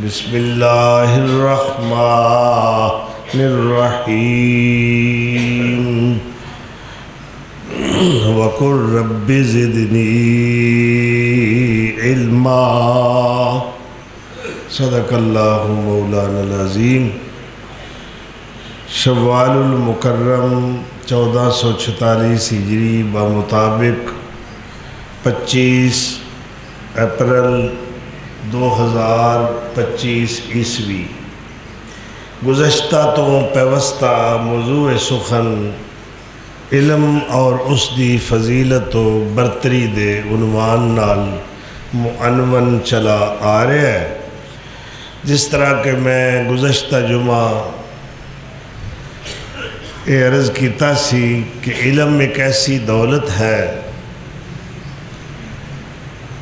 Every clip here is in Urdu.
بسم اللہ الرحمن الرحیم وقل رب زدنی علما صدق اللہ مولانا العظیم۔ شوال المکرم 1446 ہجری بمطابق 25 اپریل 2025 عیسوی گزشتہ تو پیوستہ موضوع سخن علم اور اس دی فضیلت و برتری دے عنوان نال معنون چلا آ رہا ہے۔ جس طرح کہ میں گزشتہ جمعہ یہ عرض کیتا سی کہ علم ایک ایسی دولت ہے،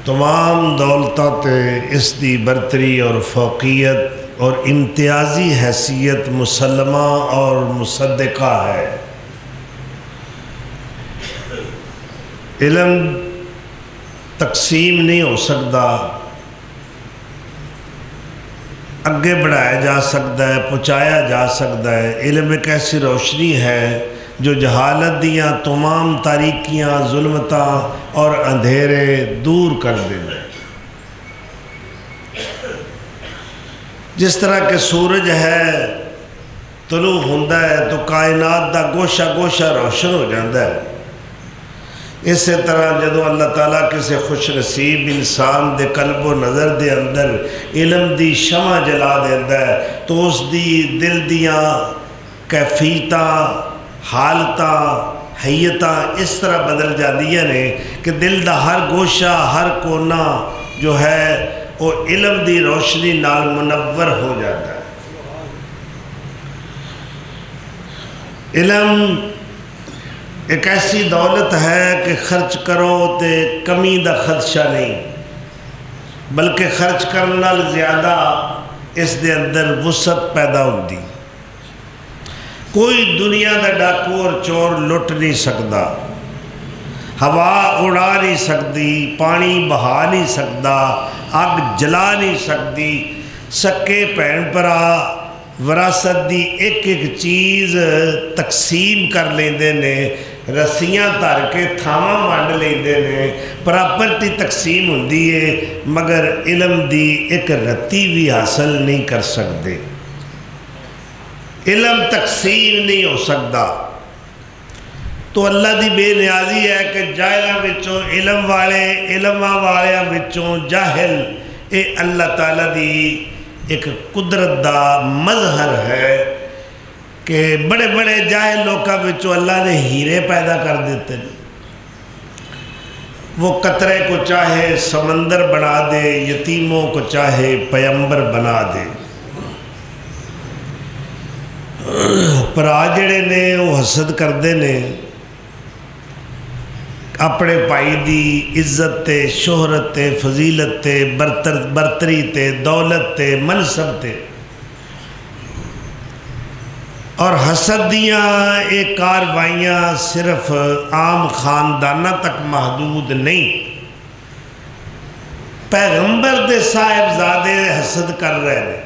تمام دولتاں تے اس دی برتری اور فوقیت اور امتیازی حیثیت مسلمہ اور مصدقہ ہے۔ علم تقسیم نہیں ہو سکتا، اگے بڑھایا جا سکتا ہے، پہنچایا جا سکتا ہے۔ علم ایک ایسی روشنی ہے جو جہالت دیاں تمام تاریکیاں، ظلمتاں اور اندھیرے دور کر دیں۔ جس طرح کہ سورج ہے طلوع ہوتا ہے تو کائنات دا گوشہ گوشہ روشن ہو جاتا ہے، اسی طرح جدو اللہ تعالیٰ کسی خوش نصیب انسان دے قلب و نظر دے اندر علم دی شمع جلا دیتا ہے تو اس دی دل دیاں کیفیتاں، حالتاں، حیتاں اس طرح بدل جاندیاں نے کہ دل دا ہر گوشہ، ہر کونا جو ہے وہ علم دی روشنی نال منور ہو جاتا ہے۔ علم ایک ایسی دولت ہے کہ خرچ کرو تے کمی دا خدشہ نہیں، بلکہ خرچ کرنا زیادہ اس دے اندر وسعت پیدا ہوتی۔ کوئی دنیا دا ڈاکو اور چور لٹ نہیں سکتا، ہوا اڑا نہیں سکتی، پانی بہا نہیں سکتا، اگ جلا نہیں سکتی۔ سکے بھین بھرا وراثت دی ایک ایک چیز تقسیم کر لیندے نے، رسیاں تر کے تھاواں ونڈ لیندے نے، پراپرٹی تقسیم ہوندی ہے، مگر علم دی ایک رتی بھی حاصل نہیں کر سکتے۔ علم تقسیم نہیں ہو سکتا۔ تو اللہ دی بے نیازی ہے کہ جاہلاں وچوں علم والے، علماں والیاں وچوں جاہل، اے اللہ تعالیٰ دی ایک قدرت دا مظہر ہے کہ بڑے بڑے جاہل لوکاں وچوں اللہ نے ہیرے پیدا کر دیتے ہیں۔ وہ قطرے کو چاہے سمندر بنا دے، یتیموں کو چاہے پیمبر بنا دے۔ پرا جڑے نے وہ حسد کردے نے اپنے بھائی دی عزت تے، شہرت تے، فضیلت تے، برتری تے، دولت تے، منصب تے، اور حسد دیاں ایک کاروائیاں صرف عام خاندانہ تک محدود نہیں، پیغمبر دے صاحبزادے حسد کر رہے ہیں۔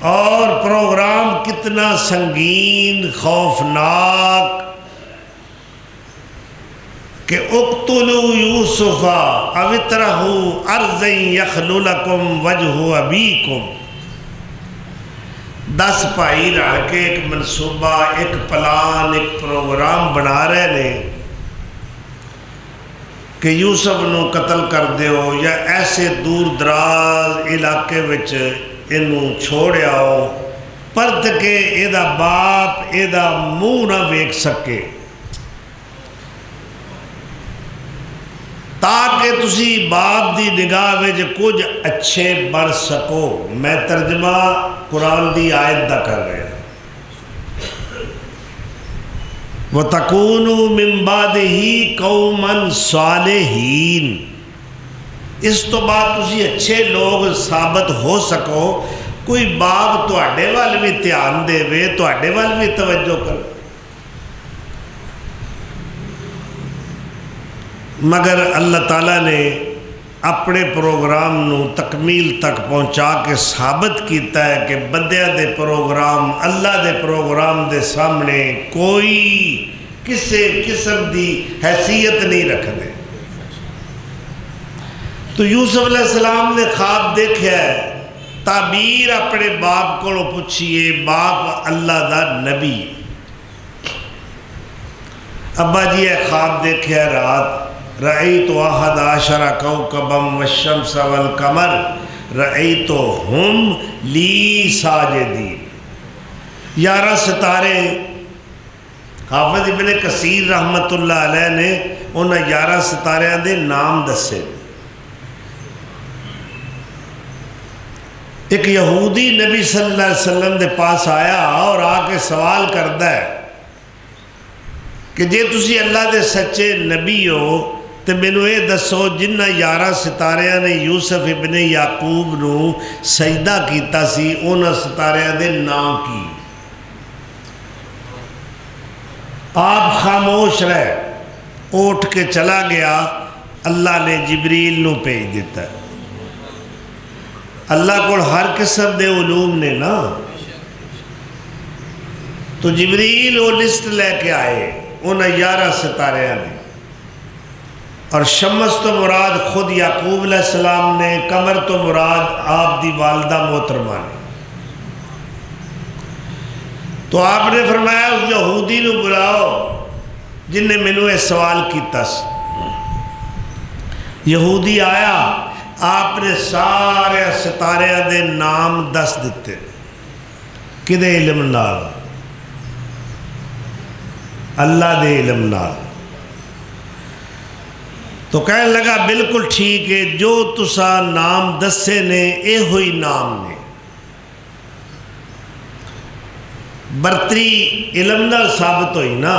اور پروگرام کتنا سنگین، خوفناک کہ اقتلوا یوسف او اطرحوا ارضا یخل لکم وجہ ابیکم۔ 10 بھائی رہ کے ایک منصوبہ، ایک پلان، ایک پروگرام بنا رہے ہیں کہ یوسف نو قتل کر دیو یا ایسے دور دراز علاقے وچ انہوں چھوڑ آؤ پرت کے ایدہ باپ ایدہ منہ نہ ویکھ سکے، تاکہ تسی باپ دی نگاہ وچ کچھ اچھے بن سکو۔ میں ترجمہ قرآن دی آیت دا کر رہے ہیں۔ وَتَكُونُوا مِن بَعْدِهِ قَوْمًا صَالِحِينَ۔ اس تو بعد تسی اچھے لوگ ثابت ہو سکو، کوئی باپ تواڈے وال بھی دھیان دے وے، تواڈے وال بھی توجہ کرے۔ مگر اللہ تعالیٰ نے اپنے پروگرام نو تکمیل تک پہنچا کے ثابت کیتا ہے کہ بندیاں دے پروگرام اللہ دے پروگرام دے سامنے کوئی کسی قسم دی حیثیت نہیں رکھتے۔ تو یوسف علیہ السلام نے خواب دیکھا ہے، تعبیر اپنے باپ کو پوچھئے، باپ اللہ دا نبی، ابا جی اے خواب دیکھا ہے رات، رأیت احد عشر کوکبا والشمس والقمر رأیتہم لی ساجدین، 11 ستارے۔ حافظ ابن کثیر رحمت اللہ علیہ نے انہاں 11 ستاریاں دے نام دسے۔ ایک یہودی نبی صلی اللہ علیہ وسلم دے پاس آیا اور آ کے سوال کردا ہے کہ جے تسی اللہ دے سچے نبی ہو تو مینوں یہ دسو جنہ 11 ستاریاں نے یوسف ابن یعقوب نو سجدہ کیتا سی انہاں ستاریاں دے نام کی؟ آپ خاموش رہے، اٹھ کے چلا گیا، اللہ نے جبریل نو بھیج دیتا ہے۔ اللہ کو ہر قسم دے علوم نے نا، تو جبریل وہ لسٹ لے کے آئے انہیں 11 ستاریاں نے، اور شمس تو مراد خود یعقوب علیہ السلام نے، قمر تو مراد آپ دی والدہ محترمہ نے۔ تو آپ نے فرمایا اس یہودی نو بلاؤ جن نے مینوں یہ سوال کیتا سی۔ یہودی آیا، آپ نے سارے ستاریاں دے نام دس دیتے، کدے علم نال؟ اللہ دے علم نال۔ تو کہنے لگا بالکل ٹھیک ہے، جو تسا نام دسے نے اے ہوئی نام نے۔ برتری علم نال ثابت ہوئی نا،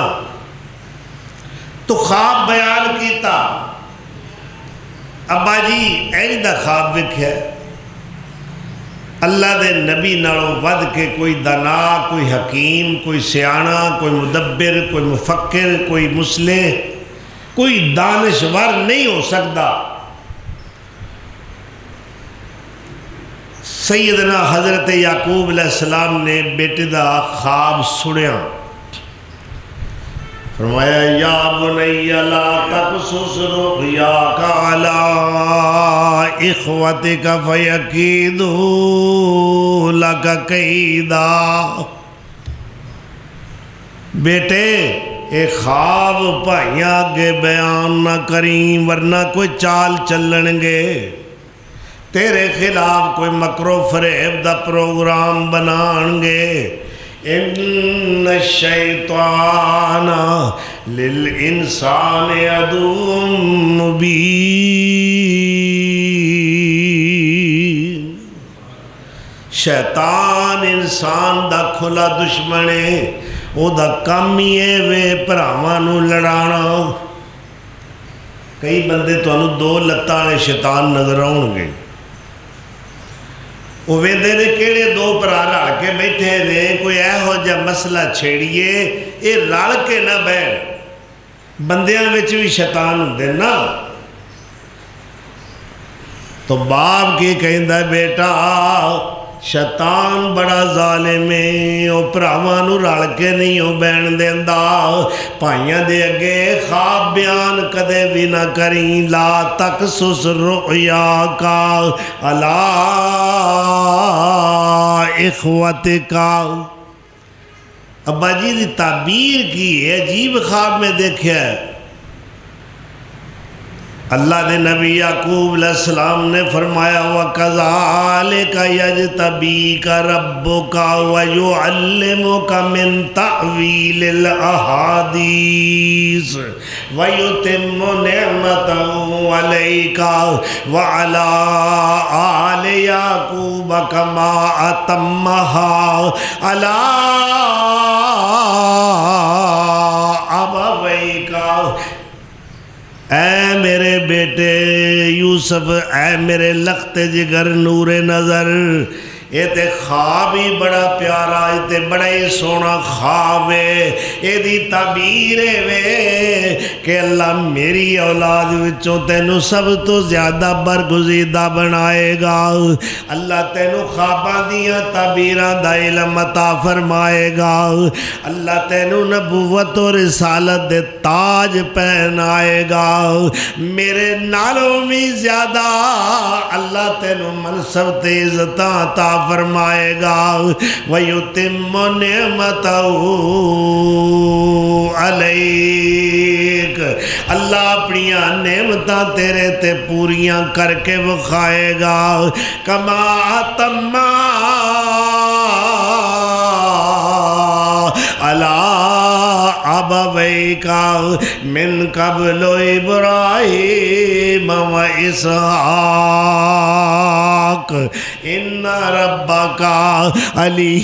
تو خواب بیان کیتا، ابا جی اینج دا خواب وکھیا اللہ دے نبی نالوں ود کے کوئی دانا، کوئی حکیم، کوئی سیانا، کوئی مدبر، کوئی مفکر، کوئی مصلح، کوئی دانشور نہیں ہو سکتا۔ سیدنا حضرت یعقوب علیہ السلام نے بیٹے دا خواب سنیا، فرمایا یا بنی لا تقصص رؤیاک علی اخوتک فیکیدوا لک کیدا۔ بیٹے اے خواب بھائیاں آگے بیان نہ کریں ورنہ کوئی چال چلن گے، تیرے خلاف کوئی مکر و فریب دا پروگرام بنان گے۔ ان الشیطان للانسان عدو مبین، شیطان انسان دا کھلا دشمن ہے، او دا کام ہی ہے وے بھراواں نو لڑانا۔ کئی بندے تانوں 2 لتاں والے شیطان نظر آؤن گے، وہ ویندے نے کیڑے 2 بھرا رل کے بیٹھے نے، کوئی ایہو جا مسئلہ چھیڑیے، اے رل کے نہ بیٹھ، بندیاں وچ بھی شیطان ہوندے نا۔ تو باپ کی کہندا ہے بیٹا شیطان بڑا ظالم ہے، او بھراواں نو رل کے نہیں او بہن دیندا، بھائیاں دے اگے خواب بیان کدے بھی نہ کریں۔ لا تقصص رؤیاک علی اخوتک۔ ابا جی دی تعبیر کی ہے، عجیب خواب میں دیکھا ہے۔ اللہ نے نبی یعقوب علیہ السلام نے فرمایا وَكَذَلِكَ يَجْتَبِيكَ رَبُّكَ وَيُعَلِّمُكَ مِن تَأْوِيلِ الْأَحَادِيثِ وَيُتِمُّ نِعْمَتَهُ عَلَيْكَ وَعَلَىٰ آلِ يَعْقُوبَ كَمَا أَتَمَّهَا عَلَىٰ أَبَوَيْكَ۔ اے میرے بیٹے یوسف، اے میرے لخت جگر نور نظر، یہ تے خواب ہی بڑا پیارا، یہ تے بڑا ہی سونا خواب ہے۔ یہ دی تعبیر ہے کہ اللہ میری اولاد وچوں تینوں سب تو زیادہ برگزیدہ بنائے گا۔ اللہ تینوں خواباں دیاں تعبیراں دا علم عطا فرمائے گا۔ اللہ تینوں نبوت و رسالت دے تاج پہنائے گا۔ میرے نالوں بھی زیادہ اللہ تینوں منصب تے عزتاں عطا فرمائے گا۔ وَيُتِمُّ نِعْمَتَهُ عَلَيْكَ، اللہ اپنی نعمتاں تیرے تے پوریاں کر کے بخائے گا۔ کما اتمّا علی ابویک من قبل ابراہیم و اسحاق ان ربک علیم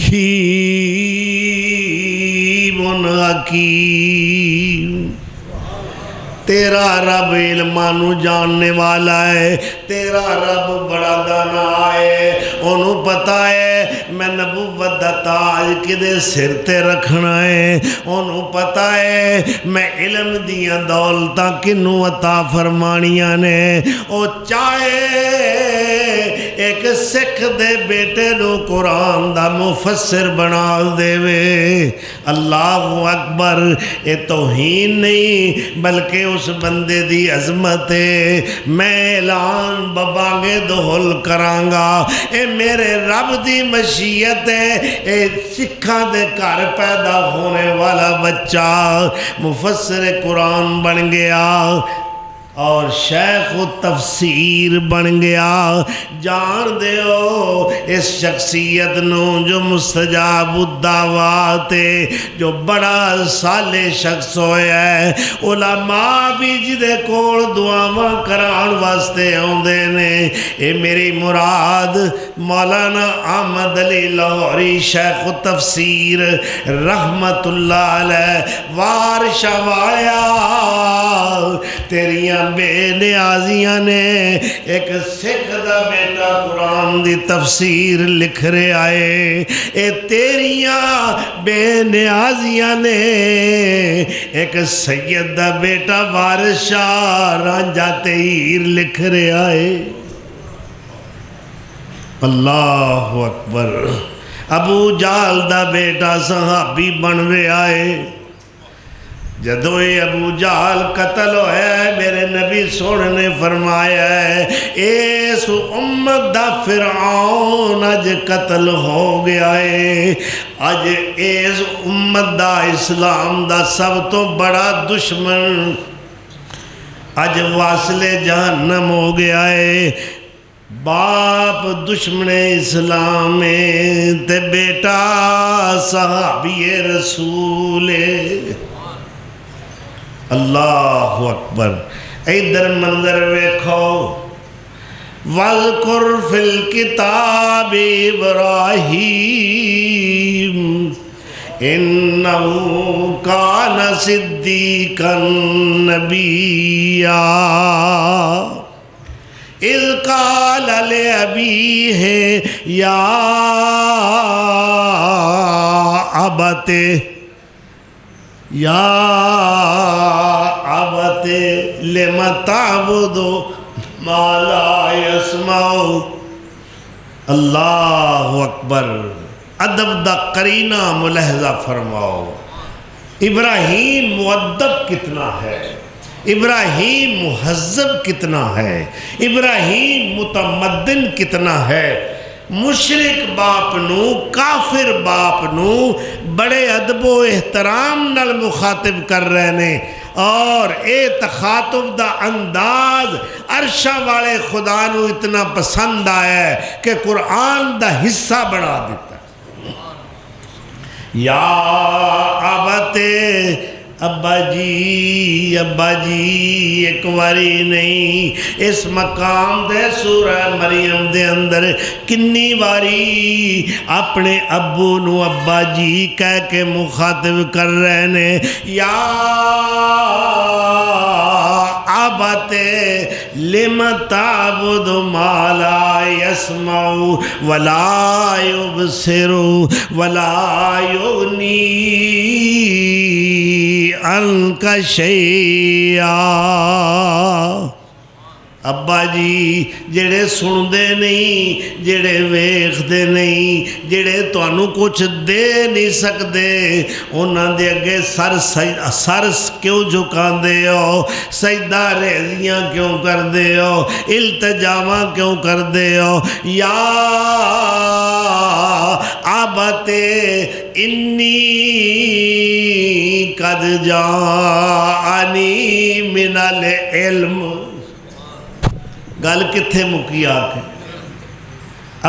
حکیم۔ تیرا رب علمانو جاننے والا ہے، تیرا رب بڑا دانا ہے، انہوں پتا ہے میں نبوت دا تاج کدے سر تے رکھنا ہے، انہوں پتا ہے میں علم دیاں دولتاں کنوں عطا فرمانیاں نے۔ او چاہے ایک سکھ دے بیٹے نو قرآن دا مفسر بنا دے وے۔ اللہ اکبر، یہ توہین نہیں بلکہ اس بندے دی عظمت ہے۔ میں اعلان ببانگے دہل کرانگا، اے میرے رب دی مشیت ہے، اے سکھاں دے گھر پیدا ہونے والا بچہ مفسر قرآن بن گیا اور شیخ و تفسیر بن گیا۔ جان دیو اس شخصیت نو جو مستجاب الدعوات ہے، جو بڑا صالح شخص ہویا ہے، علماء بھی جدے کول دعاواں کران واسطے آندے نے۔ اے میری مراد مولانا احمد علی لاہوری شیخ و تفسیر رحمت اللہ علیہ وارشہ وایا تیریاں بے نیازیاں نے ایک سکھ دا بیٹا قرآن دی تفسیر لکھ رہے آئے، اے تیریاں بے نیازیاں نے ایک سید دا بیٹا وارث شاہ رانجھا تہیر لکھ رہے آئے۔ اللہ اکبر، ابو جہل دا بیٹا صحابی بن رہے آئے۔ جدو یہ ابو جہل قتل ہوئے میرے نبی سونے نے فرمایا ہے اس امت دا فرعون اج قتل ہو گیا ہے۔ اج اس امت دا اسلام دا سب تو بڑا دشمن اج واصل جہنم ہو گیا ہے۔ باپ دشمن اسلام ہے تے بیٹا صحابی رسول ہے۔ اللہ اکبر، ادھر منظر ویکھو، وَاذْكُرْ فِي الْكِتَابِ إِبْرَاهِيمَ إِنَّهُ كَانَ صِدِّيقًا نَبِيًّا اِذْ قَالَ لِأَبِيهِ يَا أَبَتِ یا عبت لم تعبد ما لا يسمع۔ اللہ اکبر، ادب دا قرینہ ملاحظہ فرماؤ۔ ابراہیم مؤدب کتنا ہے، ابراہیم مہذب کتنا ہے، ابراہیم متمدن کتنا ہے۔ مشرک باپ نو، کافر باپ نو بڑے ادب و احترام نال مخاطب کر رہے نے، اور اے تخاطب دا انداز عرشہ والے خدا نو اتنا پسند آیا ہے کہ قرآن دا حصہ بنا دیتا ہے۔ یا ابتے، ابا جی ایک واری نہیں، اس مقام دے سورہ مریم دے اندر کنی واری اپنے ابو نو ابا جی کہہ کے مخاطب کر رہے نے۔ یا ابت لم تعبد ما لا يسمع ولا يبصر ولا يغني عنك شيئا۔ ابا جی جڑے سندے نہیں، جڑے ویکھدے نہیں، جڑے تانوں کچھ دے نہیں سکدے، انہاں دے اگے سر کیوں جھکاندے ہو؟ سجدہ ریزیاں کیوں کردے ہو؟ التجاواں کیوں کردے ہو؟ یا ابت انی قد جاءنی من العلم۔ گل کتھے مکی آکے؟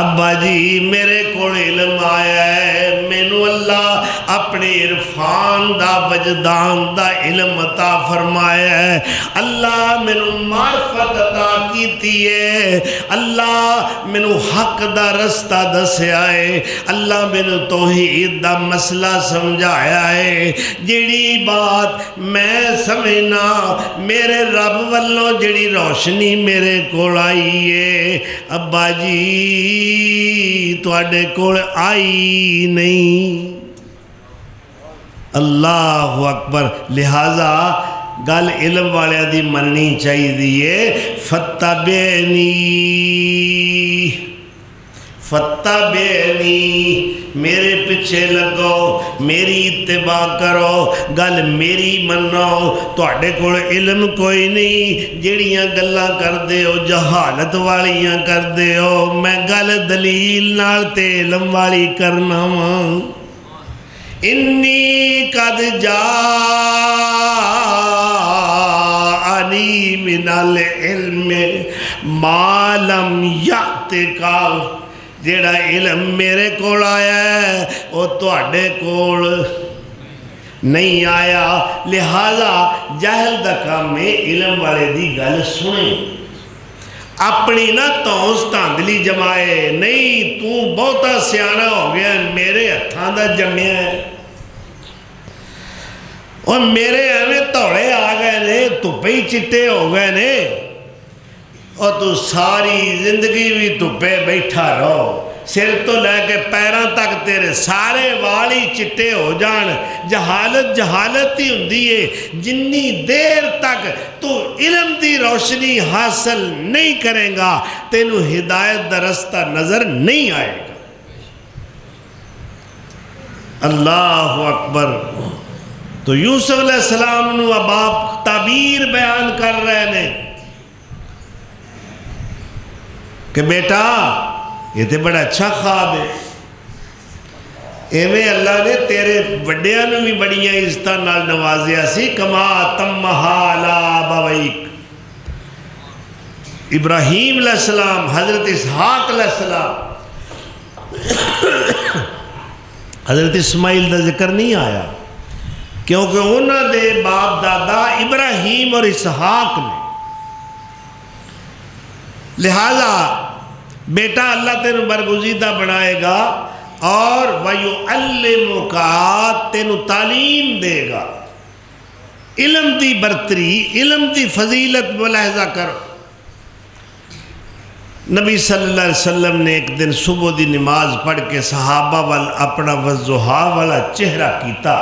ابا جی میرے کو علم آیا ہے، مینو اللہ اپنے عرفان دا وجدان دا علم عطا فرمایا ہے، اللہ مینو معرفت عطا کیتی ہے، اللہ مینو حق دا رستہ دسیا ہے، اللہ مینو توحید دا مسئلہ سمجھایا ہے۔ جڑی بات میں سمجھنا میرے رب والوں جڑی روشنی میرے کو آئی ہے، ابا جی تواڈے کول آئی نہیں۔ اللہ اکبر۔ لہذا گل علم والے دی مننی چاہیے۔ فتبعنی میرے پیچھے لگو، میری اتباع کرو، گل میری منو۔ تواڈے کول علم کوئی نہیں، جڑیاں گلاں کردے ہو جہالت والیاں کردے ہو، میں گل دلیل نال تے علم والی کرنا واں۔ انی قد جاءنی من العلم ما لم یأتک، جیڑا علم میرے کول آیا ہے وہ تواڈے کول نہیں آیا۔ لہذا جہل دا کام ہے، علم والے دی گل سنیں، اپنی نہ تونس تاندلی جمائے نہیں۔ تو بہتا سیانہ ہو گیا، میرے ہتھاں دا جمیا ہے، اور میرے ایویں توڑے آ گئے نے، تپے ہی چٹے ہو گئے نے، اور تو ساری زندگی بھی تپے بیٹھا رہو، سر تو لے کے پیراں تک تیرے سارے والی چٹے ہو جان۔ جہالت ہی ہوندی ہے، جنی دیر تک تو علم دی روشنی حاصل نہیں کریں گا تینوں ہدایت دا رستہ نظر نہیں آئے گا۔ اللہ اکبر۔ تو یوسف علیہ السلام نو اب آپ تعبیر بیان کر رہے ہیں کہ بیٹا یہ تے بڑا اچھا خواب ہے، ایویں اللہ نے تیرے وڈیاں نو بھی بڑیاں عزتاں نال نوازیا سی۔ کما تمہا علی ابویک، ابراہیم علیہ السلام، حضرت اسحاق علیہ السلام، حضرت اسماعیل دا ذکر نہیں آیا کیونکہ انہاں دے باپ دادا ابراہیم اور اسحاق نے۔ لہذا بیٹا اللہ تینوں برگزیدہ بنائے گا اور وَيُعَلِّمُكَ، تینوں تعلیم دے گا۔ علم دی برتری، علم دی فضیلت ملاحظہ کرو۔ نبی صلی اللہ علیہ وسلم نے ایک دن صبح دی نماز پڑھ کے صحابہ وال اپنا وضحا والا چہرہ کیتا۔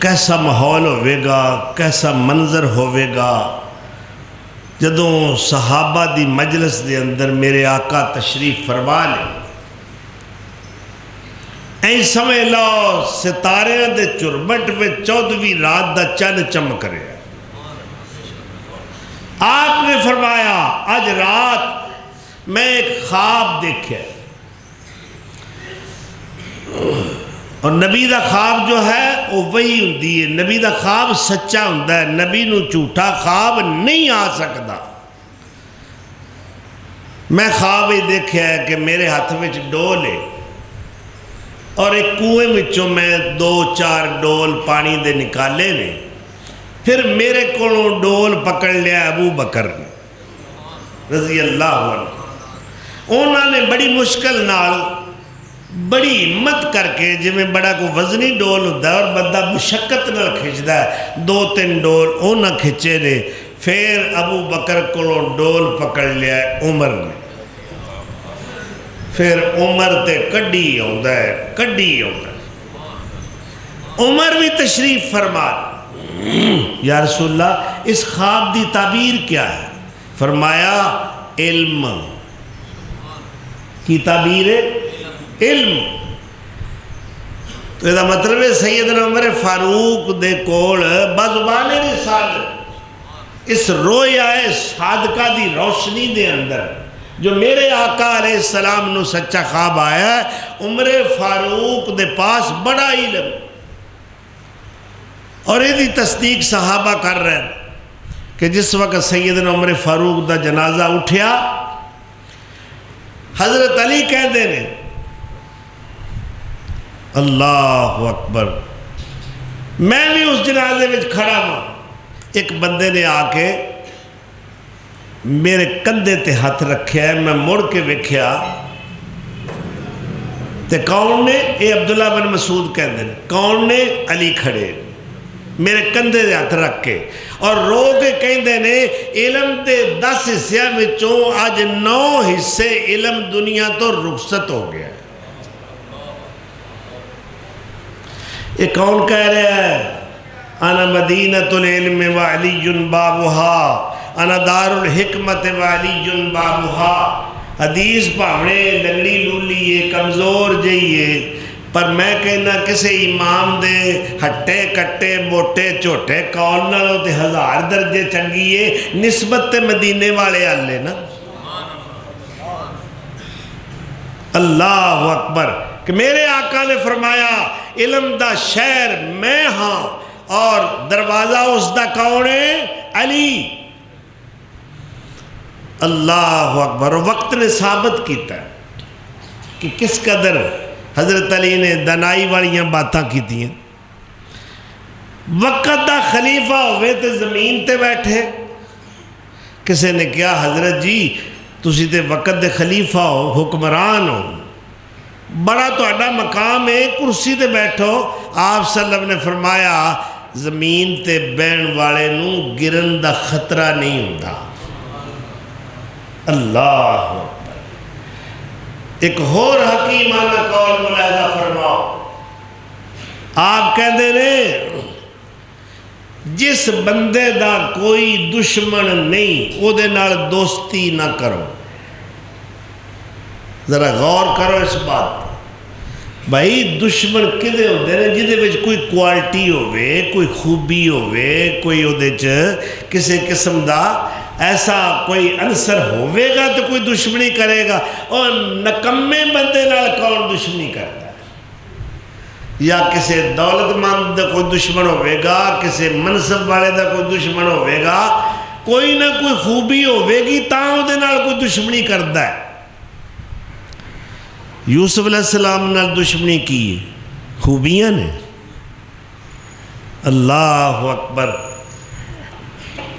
کیسا ماحول ہوئے گا، کیسا منظر ہوئے گا جدوں صحابہ دی مجلس دے اندر میرے آقا تشریف فرما لے۔ این سمجھ لو ستارے دے چربٹ پہ 14ویں رات دا چند چمک رہے۔ آپ نے فرمایا آج رات میں ایک خواب دیکھے، اور نبی دا خواب جو ہے وہ وہی ہوندی ہے، نبی دا خواب سچا ہوندا ہے، نبی نو جھوٹا خواب نہیں آ سکتا۔ میں خواب ہی دیکھا ہے کہ میرے ہاتھ وچ ڈول ہے اور ایک کنویں وچوں میں 2-4 ڈول پانی دے نکالے نے، پھر میرے کولوں ڈول پکڑ لیا ابو بکر نے رضی اللہ عنہ۔ انہوں نے بڑی مشکل نال بڑی ہمت کر کے جی میں بڑا کو وزنی ڈول ہوتا ہے اور بندہ مشقت نہ کھچتا ہے 2-3 ڈول وہ نہ کھچے نے پھر ابو بکر کو ڈول پکڑ لیا ہے عمر نے پھر عمر تے کڈی آتا ہے عمر بھی تشریف فرما یا رسول اللہ اس خواب دی تعبیر کیا ہے فرمایا علم کی تعبیر ہے علم تو یہ مطلب ہے سیدنا عمر فاروق دے کول بزبان رسالت اس رویا صادقہ دی روشنی دے اندر جو میرے آقا علیہ السلام نو سچا خواب آیا ہے عمر فاروق دے پاس بڑا علم اور یہ دی تصدیق صحابہ کر رہے ہیں کہ جس وقت سیدنا عمر فاروق دا جنازہ اٹھیا حضرت علی کہتے ہیں اللہ اکبر میں بھی اس جنازے میں کھڑا ہوں ایک بندے نے آ کے میرے کندھے تے ہاتھ رکھیا ہے میں مڑ کے ویکھیا تے کون نے اے عبداللہ بن مسعود کہتے ہیں کون نے علی کھڑے میرے کندھے دے ہاتھ رکھ کے اور رو کے کہندے نے علم دے 10 حصے وچوں آج 9 حصے علم دنیا تو رخصت ہو گیا یہ کون کہہ رہا ہے انا مدینۃ العلم وعلی بابها انا دار الحکمت وعلی بابها حدیث پاونے لنگڑی لولی یہ کمزور جئیے پر میں کہنا کسے امام دے ہٹے کٹے موٹے چھوٹے کون نہ ہوتے 1000 درجے چنگیے نسبت تے مدینے والے آلے نا اللہ اکبر کہ میرے آقا نے فرمایا علم دا شہر میں ہاں اور دروازہ اس دا کون ہے علی اللہ اکبر وقت نے ثابت کیتا ہے کہ کس قدر حضرت علی نے دنائی والیاں باتاں کی دیں وقت دا خلیفہ ہوئے تے زمین تے بیٹھے کسے نے کیا حضرت جی تسی تے وقت دے خلیفہ ہو حکمران ہو بڑا تو اڈا مقام ہے کرسی تے بیٹھو آپ صلی اللہ علیہ وسلم نے فرمایا زمین تے بین والے نو گرن دا خطرہ نہیں ہوتا اللہ ایک اور حکیمانہ قول ملاحظہ فرماؤ آپ کہتے ہیں جس بندے دا کوئی دشمن نہیں او دے نال دوستی نہ کرو ذرا غور کرو اس بات بھائی دشمن کدے ہوندے نے جدے وچ کوئی کوالٹی ہوئے کوئی خوبی ہوئے کوئی او دے کسے قسم دا ایسا کوئی عنصر ہوئے گا تو کوئی دشمنی کرے گا اور نکمے بندے نال کون دشمنی کرتا ہے یا کسے دولت مند دا کوئی دشمن ہوئے گا کسے منصب والے دا کوئی دشمن ہوئے گا کوئی نہ کوئی خوبی ہوئے گی تاں دے نال کوئی دشمنی کرتا ہے یوسف علیہ السلام نال دشمنی کی خوبیاں نے اللہ اکبر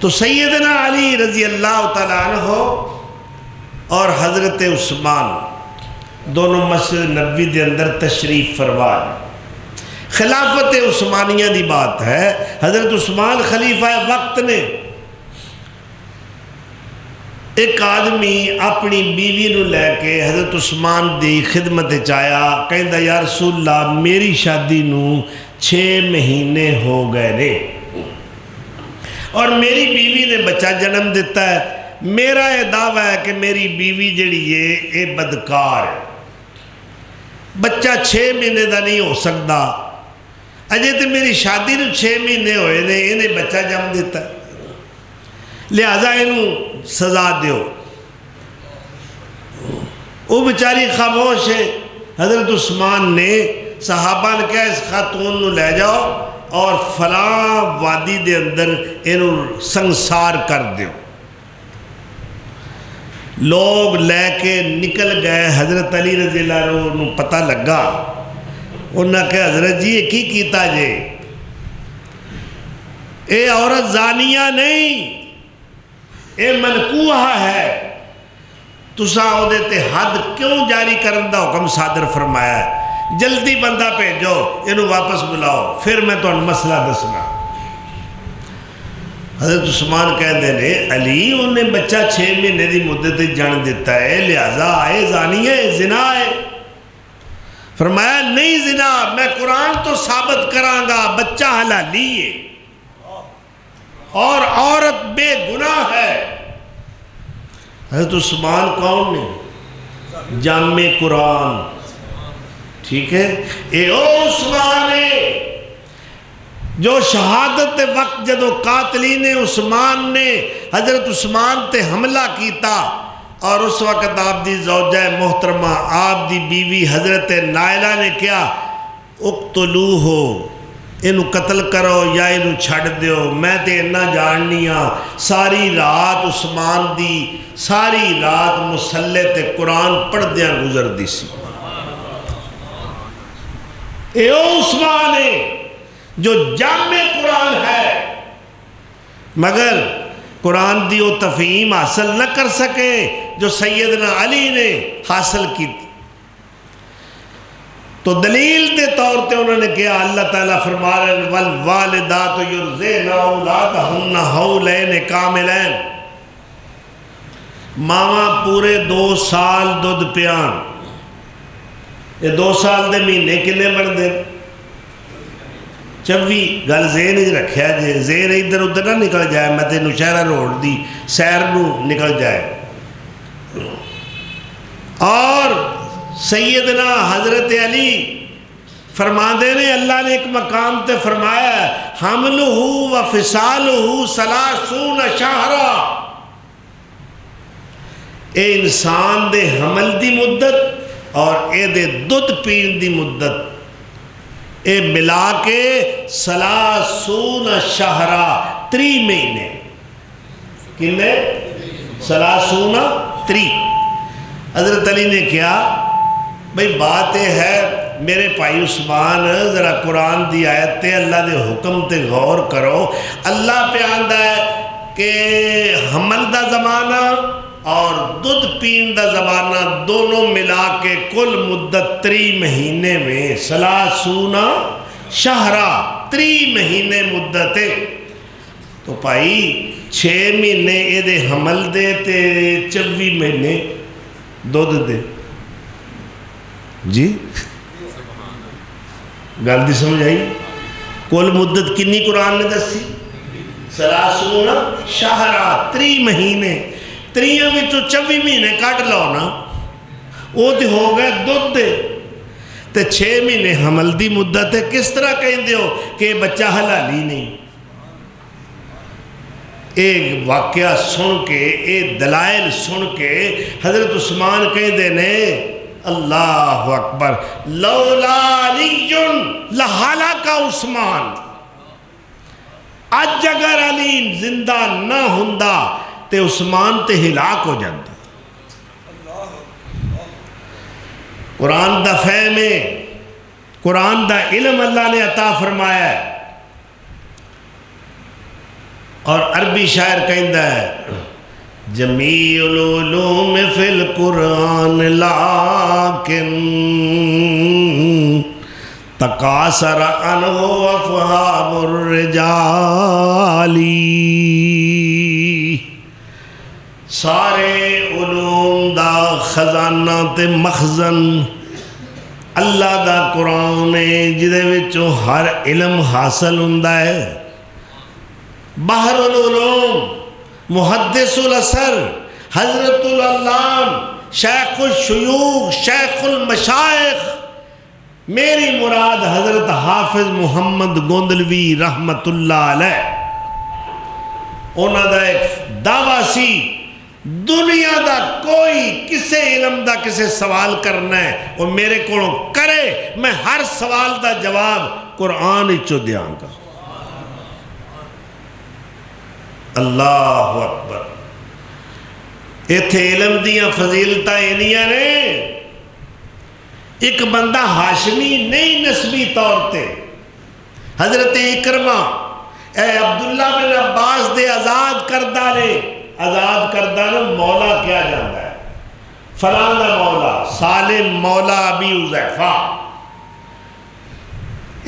تو سیدنا علی رضی اللہ تعالیٰ عنہ اور حضرت عثمان دونوں مسجد نبوی دے اندر تشریف فرما خلافت عثمانیہ دی بات ہے حضرت عثمان خلیفہ وقت نے ایک آدمی اپنی بیوی نو لے کے حضرت عثمان دی خدمت چایا کہندا یا رسول اللہ میری شادی نو 6 مہینے ہو گئے نے اور میری بیوی نے بچہ جنم دیتا ہے میرا یہ دعویٰ ہے کہ میری بیوی جڑی ہے یہ بدکار ہے بچہ 6 مہینے دا نہیں ہو سکتا اجے تو میری شادی نو 6 مہینے ہوئے نے انہیں بچہ جنم دیتا ہے لہذا انہوں سزا دیو وہ بیچاری خاموش ہے حضرت عثمان نے صحابہ نے کہا اس خاتون نو لے جاؤ اور فلاں وادی دے اندر انہوں سنسار کر دیو لوگ لے کے نکل گئے حضرت علی رضی اللہ عنہ پتہ لگا انہوں نے کہا حضرت جی یہ کی کیتا جے اے عورت زانیہ نہیں اے منکوحہ ہے تساں او دے تے حد کیوں جاری کرن دا حکم صادر فرمایا ہے؟ جلدی بندہ بھیجو، انہوں واپس بلاؤ، پھر میں تمہیں مسئلہ دسنا۔ حضرت عثمان کہندے نے علی انہیں بچہ 6 مہینے دی مدت جان دیتا ہے، لہذا آئے زانی ہے، زنا ہے۔ فرمایا نہیں زنا، میں قرآن تو ثابت کراں گا بچہ حلالی ہے اور عورت بے گناہ ہے۔ حضرت عثمان کون نے؟ جامع قرآن، ٹھیک ہے؟ اے او عثمان ہے جو شہادت وقت جدو قاتلین عثمان نے حضرت عثمان تے حملہ کیتا اور اس وقت آپ دی زوجہ محترمہ آپ دی بیوی حضرت نائلہ نے کیا؟ اقتلوہو، انہوں قتل کرو یا انہوں چھڑ دیو، میں تے انہا جاننیاں۔ ساری رات عثمان دی ساری رات مسلح تے قرآن پڑھ دیاں گزر دی سی۔ اے او عثمان ہے جو جامع قرآن ہے، مگر قرآن دی وہ تفہیم حاصل نہ کر سکے جو سیدنا علی نے حاصل کی تھی۔ تو دلیل دے طور تے انہوں نے کیا، اللہ تعالیٰ فرما رہے ہیں والوالدات یرضعن اولادہن حولین کاملین، ماما پورے 2 سال دودھ پیان۔ یہ 2 سال دے مہینے کنے بن دے؟ 24۔ گل ذہن ہی رکھیا جے، ذہن ادھر ادھر نہ نکل جائے، میں تے نوشہرہ روڈ دی سیر نو نکل جائے۔ اور سیدنا حضرت علی فرما دے نے اللہ نے ایک مقام تے فرمایا ہے حملہ و فصالہ 30 شہرا، اے انسان دے حمل دی مدت اور اے دے دودھ پین دی مدت اے ملا کے 30 شہرا، 3 مہینے۔ کنے؟ 30۔ حضرت علی نے کیا بھئی بات یہ ہے میرے بھائی عثمان، ذرا قرآن دی آیت تے اللہ دے حکم تے غور کرو۔ اللہ پہ آندہ ہے کہ حمل دا زمانہ اور دودھ پین دا زمانہ دونوں ملا کے کل مدت 3 مہینے میں 30 شہرہ، 3 مہینے مدت ہے۔ تو بھائی 6 مہینے اے دے حمل دے تے 24 مہینے دودھ دے، جی گل دی سمجھ آئی؟ کل مدت کنی قرآن نے دسی؟ 30 شہرہ، 3 مہینے۔ 3 میں تو 24 مہینے کٹ لو نا، وہ تو ہو گئے دودھ دے تے 6 مہینے حمل دی مدت ہے۔ کس طرح کہیں دیو کہ بچہ حلالی نہیں؟ ایک واقعہ سن کے، ایک دلائل سن کے حضرت عثمان کہیں دینے اللہ اکبر لولا علی لہلاک عثمان، اج اگر علی زندہ نہ ہوندا تے عثمان تے ہلاک ہو جاتا۔ قرآن دا فہم ہے، قرآن دا علم اللہ نے عطا فرمایا ہے۔ اور عربی شاعر کہندا ہے جمیع العلوم فی القرآن لیکن تقاصر عنہ افہام الرجال، سارے علوم دا خزانہ تے مخزن اللہ دا قرآن ہے، جدے وچوں ہر علم حاصل ہوندا ہے۔ بحر العلوم، محدث العصر، حضرت العلام، شیخ الشیوخ، شیخ المشائخ، میری مراد حضرت حافظ محمد گوندلوی رحمت اللہ علیہ، انہوں دا ایک دعویٰ سی دنیا دا کوئی کسے علم دا کسے سوال کرنا ہے وہ میرے کو کرے، میں ہر سوال دا جواب قرآن چو دیاں گا۔ اللہ اکبر۔ ایتھے علم دیاں فضیلتاں انیاں نے، ایک بندہ ہاشمی نہیں نسبی طور تے، حضرت اکرمہ اے عبداللہ بن عباس دے آزاد کردہ نے، آزاد کردہ نے مولا کیا جاندہ ہے، فلاں دا مولا سالم مولا ابی حذیفہ۔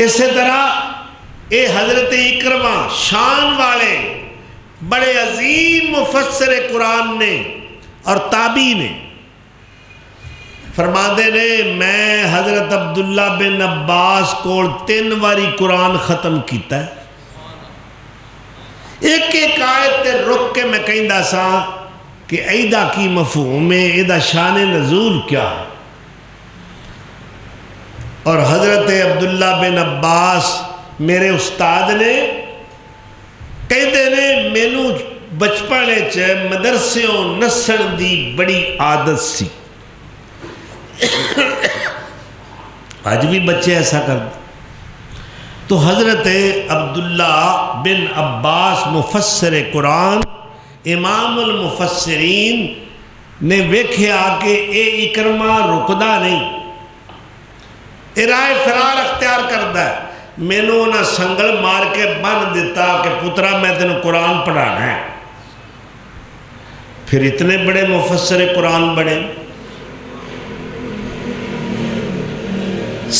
اسی طرح اے حضرت اکرمہ شان والے بڑے عظیم مفسر قرآن نے اور تابعی نے فرماندے نے میں حضرت عبداللہ بن عباس کو 3 واری قرآن ختم کیتا ہے۔ ایک ایک آیت تے رک کے میں کہندا سا کہ ایدہ کی مفہوم ہے، ایدہ شان نزول کیا ہے۔ اور حضرت عبداللہ بن عباس میرے استاد نے کہتے نے مینوں بچپنے چ مدرسیوں نسن دی بڑی عادت سی۔ آج بھی بچے ایسا کرتے۔ تو حضرت عبداللہ بن عباس مفسر قرآن امام المفسرین نے ویکھیا کہ اے اکرمہ رکدا نہیں، اے رائے فرار اختیار کردا ہے۔ مینوں نہ سنگل مار کے بن دیتا کہ پترا میں تینوں قرآن پڑھانا ہے۔ پھر اتنے بڑے مفسر قرآن بڑے۔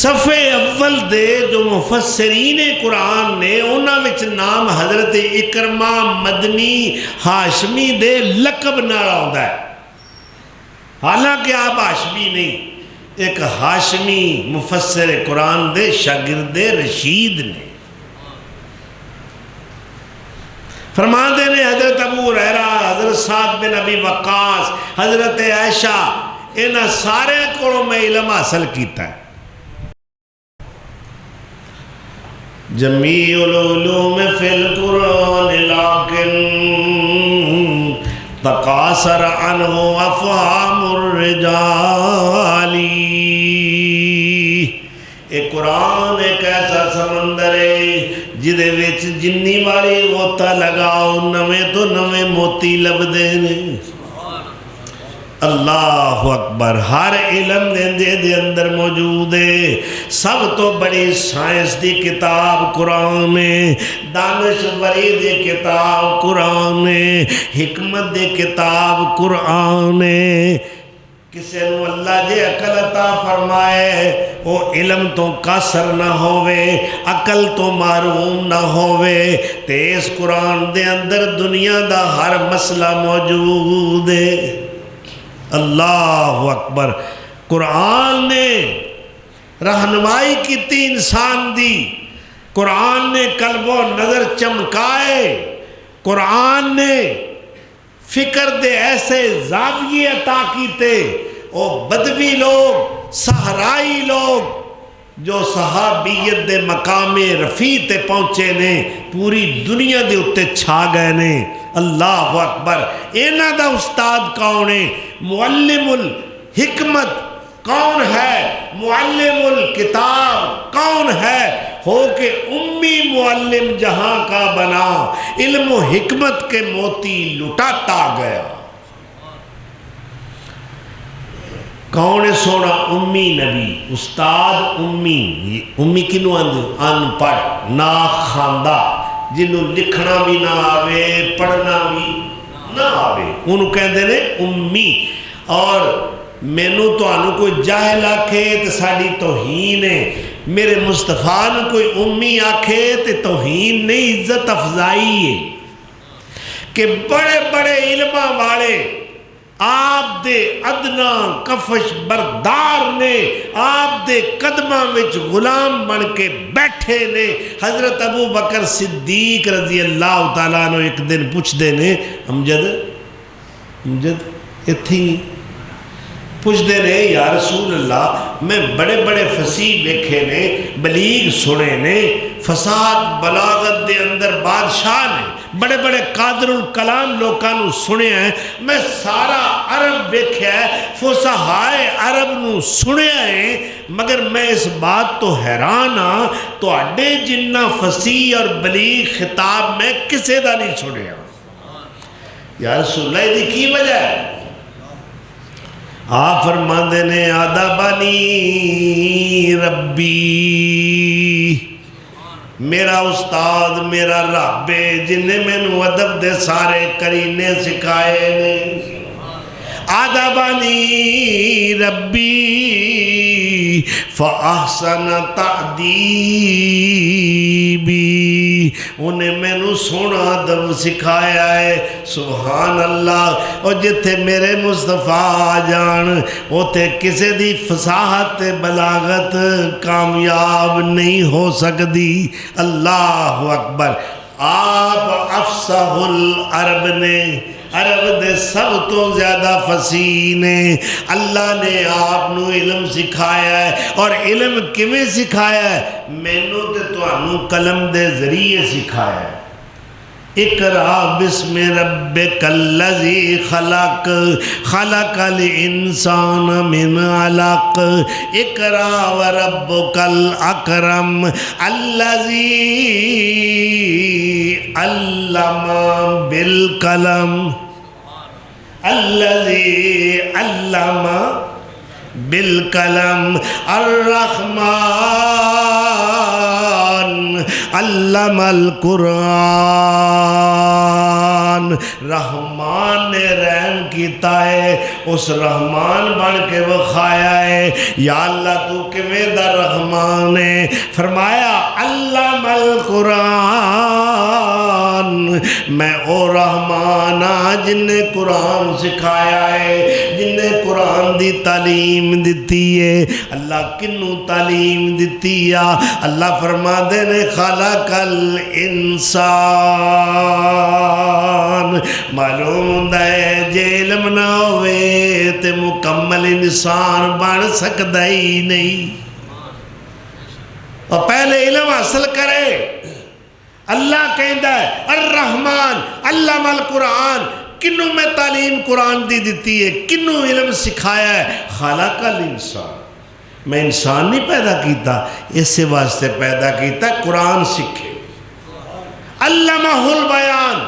صفحے اول دے جو مفسرین قرآن نے انہاں وچ نام حضرت اکرمہ مدنی ہاشمی دے لقب نال آوندا ہے، حالانکہ آپ ہاشمی نہیں، ایک ہاشمی مفسر قرآن دے شاگرد رشید نے۔ فرماندے نے حضرت ابو ہریرہ، حضرت سعد بن ابی وقاص، حضرت عائشہ، انہاں سارے کولوں میں علم حاصل کیتا ہے۔ جمیع العلوم فی القرآن لیکن تقاصر عنہ افہام الرجال۔ اے قرآن ایک ایسا سمندر ہے جدے وچ جنی والی غوطہ لگاؤ نویں تو نویں موتی لبدے نے۔ اللہ اکبر، ہر علم دے اندر موجود ہے۔ سب تو بڑی سائنس دی کتاب قرآن ہے، دانشوری دی کتاب قرآن ہے، حکمت دی کتاب قرآن ہے۔ کسی نو اللہ جے عقل عطا فرمائے وہ علم تو قاصر نہ ہوئے، عقل تو معروم نہ ہوئے، تے اس قرآن دے اندر دنیا دا ہر مسئلہ موجود ہے۔ اللہ اکبر، قرآن نے رہنمائی کی انسان دی، قرآن نے قلب و نظر چمکائے، قرآن نے فکر دے ایسے زاویے عطا کیتے۔ او بدوی لوگ، صحرائی لوگ جو صحابیت دے مقام رفیع تے پہنچے نے، پوری دنیا دے اتے چھا گئے نے۔ اللہ اکبر، اینا دا استاد کون ہے؟ معلم الحکمت کون ہے؟ معلم الکتاب کون ہے؟ ہو کہ امی معلم جہاں کا بنا، علم و حکمت کے موتی لٹاتا گیا۔ کون سونا امی نبی، استاد امی۔ امی کنو ان پڑھ نا خاندہ، جنہوں لکھنا بھی نہ آوے پڑھنا بھی نہ آوے، انہوں کہندے نے امی۔ اور مینوں تو آنو کوئی جاہل آکھے تو ساڑی توہین ہے، میرے مصطفیٰ نے کوئی امی آکھے تو توہین نہیں، عزت افضائی ہے کہ بڑے بڑے علماء والے آپ دے ادنا کفش بردار نے، آپ دے قدمہ وچ غلام بن کے بیٹھے نے۔ حضرت ابو بکر صدیق رضی اللہ تعالیٰ عنہ ایک دن پوچھ دے نے، امجد اتھی پوچھ دے نے، یا رسول اللہ میں بڑے بڑے فصیح دیکھے نے، بلیغ سنے نے، فساد بلاغت دے اندر بادشاہ نے، بڑے بڑے قادر الکلام لوکانو سنے ہیں، میں سارا عرب دیکھے ہے، فصحائے عرب نو سنے ہیں، مگر میں اس بات تو حیران ہاں تو اڈے جنہ فصیح اور بلیغ خطاب میں کسے دا نہیں سنے ہیں۔ یا رسول اللہ دی کی وجہ ہے؟ آپ فرماندے نے ادبنی ربی، میرا استاد میرا رب جنہیں میں ادب دے سارے کرینے سکھائے نے۔ ادبنی ربی فاحسن تأدیبی، انہیں مینوں سونا ادب سکھایا ہے۔ سبحان اللہ۔ اور جتھے میرے مصطفیٰ آ جان اوتے کسے دی فصاحت بلاغت کامیاب نہیں ہو سکتی۔ اللہ اکبر۔ آپ افصح العرب نے، عرب دے سب تو زیادہ فصیح نے، اللہ نے آپ نو علم سکھایا ہے۔ اور علم کیویں سکھایا ہے؟ مینوں تے تانوں قلم دے ذریعے سکھایا ہے۔ اقرا بسم ربک الذی خلق، خلق الانسان من علق، اقرا وربک الاکرم الذی علم بالقلم، الذی علم بالقلم، الرحمن علم القرآن، رحمان نے رحم کیتا ہے، اس رحمان بن کے وکھایا ہے۔ یا اللہ تو کیویں دا رحمان ہے؟ فرمایا علم القرآن، میں او رحمان ہاں جن نے قرآن سکھایا ہے، جن نے قرآن دی تعلیم دیتی ہے۔ اللہ کنوں تعلیم دیتی ہے؟ اللہ فرما دے نے خلق الانسان، معلوم ہوندہ ہے جے علم نہ ہوئے تے مکمل انسان بن سکتا ہی نہیں۔ اور پہلے علم حاصل کرے۔ اللہ کہندہ ہے الرحمن علم القرآن، کنوں میں تعلیم قرآن دی دیتی ہے، کنوں علم سکھایا ہے؟ خلق الانسان، میں انسان نہیں پیدا کیتا، اس سے واسطے پیدا کیتا قرآن سکھے۔ علمہ البیان،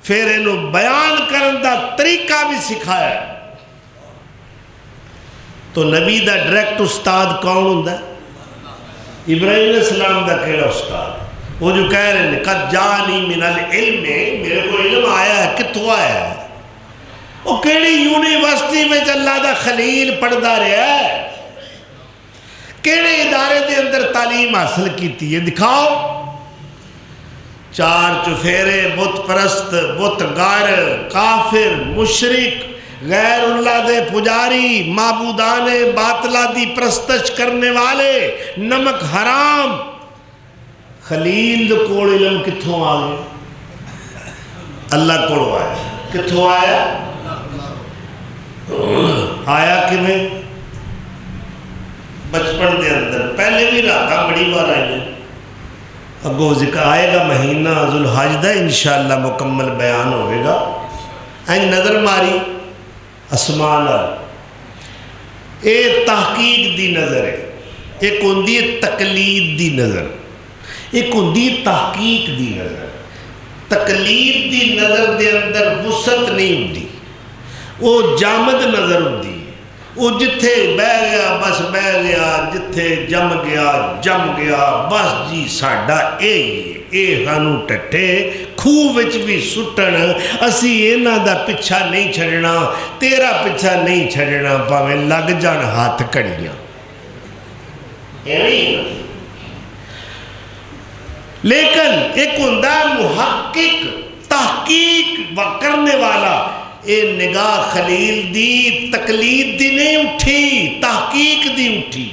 پھر انہوں بیان کرن دا طریقہ بھی سکھایا ہے۔ تو نبی دا ڈائریکٹ استاد کون ہوندہ ہے؟ ابراہیم علیہ السلام دا کیڑا استاد؟ وہ جو کہہ رہے ہیں قد جانی من العلم، میرے کو علم آیا ہے، کتوں آیا ہے؟ وہ کیڑی یونیورسٹی میں اللہ دا خلیل پڑھدا رہا ہے؟ کیڑے ادارے دے اندر تعلیم حاصل کیتی ہے؟ دکھاؤ۔ چار چفیرے، بت پرست، بت گار، کافر، مشرک، غیر اللہ دے پجاری، معبودان باطلہ دی پرستش کرنے والے، نمک حرام، خلیل دے کول علم کتھوں آگئے؟ اللہ کولو آیا۔ کتھوں آیا؟ آیا کیویں؟ بچپن دے اندر پہلے بھی راتاں بڑی بار آئی ہیں، اگو ذکر آئے گا مہینہ ذوالحج دا انشاءاللہ مکمل بیان ہوئے گا۔ این نظر ماری اسمان، اے تحقیق دی نظر ہے، ایک ہوندی تقلید دی نظر، ایک ہوندی تحقیق دی نظر۔ تقلید دی نظر دے اندر وسعت نہیں ہوندی، وہ جامد نظر ہوندی، وہ جتھے بہ گیا بس بہ گیا، جتھے جم گیا جم گیا، بس جی ساڈا اے ہانو ٹٹھے خوہ وچ بھی سٹن، اسی اینا دا پچھا نہیں چھڑنا، تیرا پچھا نہیں چھڑنا، پاویں لگ جان ہاتھ کڑیاں۔ لیکن ایک ہوندہ محقق تحقیق کرنے والا، اے نگاہ خلیل دی تقلید دی نہیں اٹھی، تحقیق دی اٹھی،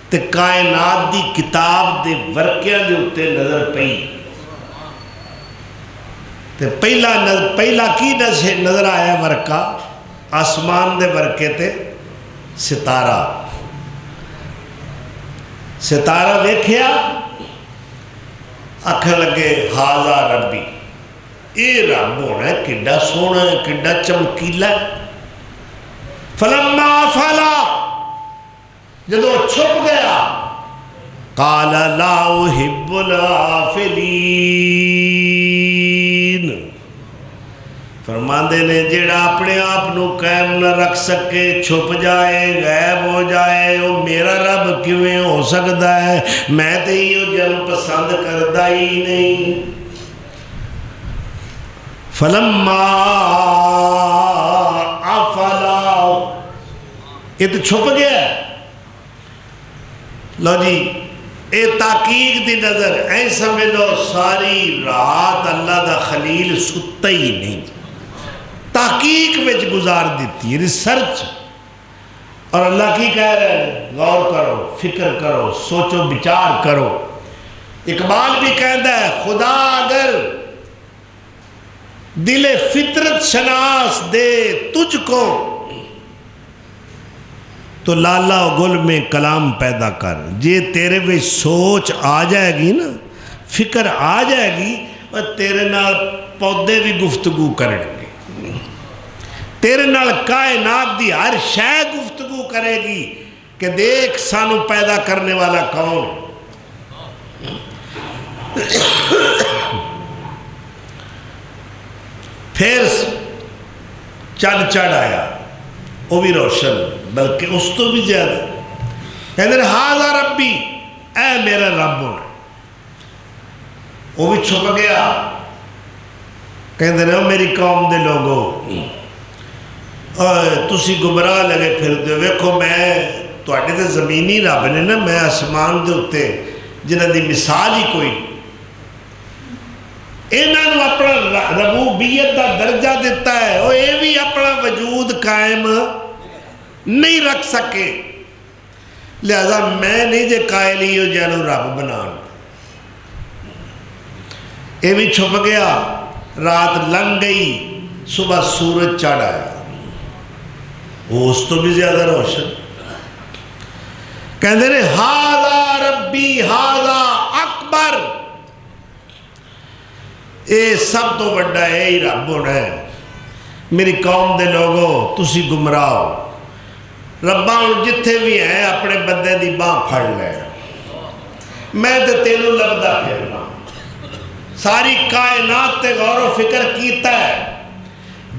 تے کائنات دی کتاب دے ورقیاں دے اتے نظر پئی۔ تے پہلا کی نظر آیا ورقہ؟ آسمان دے ورقے تے ستارہ، ستارہ دیکھیا، آکھن لگے ہاذا ربی، اے رب ہونا ہے، کڈا سونا ہے، کڈا چمکیلا ہے۔ فلما فلا، جدو چھپ گیا، قال لا احب الآفلین، فرماندے نے جیڑا اپنے آپ نو قائم نہ رکھ سکے، چھپ جائے، غائب ہو جائے، وہ میرا رب کیویں ہو سکتا ہے؟ میں تے یہ جن پسند کردا ہی نہیں۔ فلما یہ تو چھپ گیا ہے۔ لو جی اے تحقیق دی نظر اے سمجھ لو ساری رات اللہ دا خلیل ستا ہی نہیں، تحقیق وچ گزار دیتی، ریسرچ۔ اور اللہ کی کہہ رہے ہیں غور کرو، فکر کرو، سوچو بچار کرو۔ اقبال بھی کہتا ہے خدا اگر دل فطرت شناس دے تجھ کو تو لالا و گل میں کلام پیدا کر۔ جے تیرے میں سوچ آ جائے گی نا، فکر آ جائے گی، اور تیرے نال پودے بھی گفتگو کریں گے، تیرے نال کائنات دی ہر شے گفتگو کرے گی کہ دیکھ سانو پیدا کرنے والا کون۔ پھر چند چڑھ آیا، وہ بھی روشن، بلکہ اس تو بھی زیادہ، کہتے ہیں ہاذا ربی، اے میرا رب ہونا۔ وہ بھی چھپ گیا، کہتے ہیں میری قوم دے لوگو تسی گمراہ لگے پھر دے، ویکھو میں تواڈے تے زمینی رب نے نا، میں آسمان دے اتے جنہاں دی مثال ہی کوئی، انہاں نوں اپنا ربوبیت دا درجہ دیتا ہے، وہ یہ بھی اپنا وجود قائم نہیں رکھ سکے، لہذا میں نہیں جے قائل ہی ہو جانو رب بنان۔ یہ بھی چھپ گیا، رات لنگ گئی، صبح سورج چڑھ آیا، وہ اس تو بھی زیادہ روشن، کہتے ہیں ہاذا ربی ہاذا اکبر، اے سب تو بڑا ہے ہی رب ہونا ہے۔ میری قوم دے لوگو تسی گمراہ ہو، ربا ہوں جتھے بھی ہیں اپنے بندے دی باں پھڑ لے، میں تے تینوں لبدا پھرنا، ساری کائنات تے غور و فکر کیتا ہے،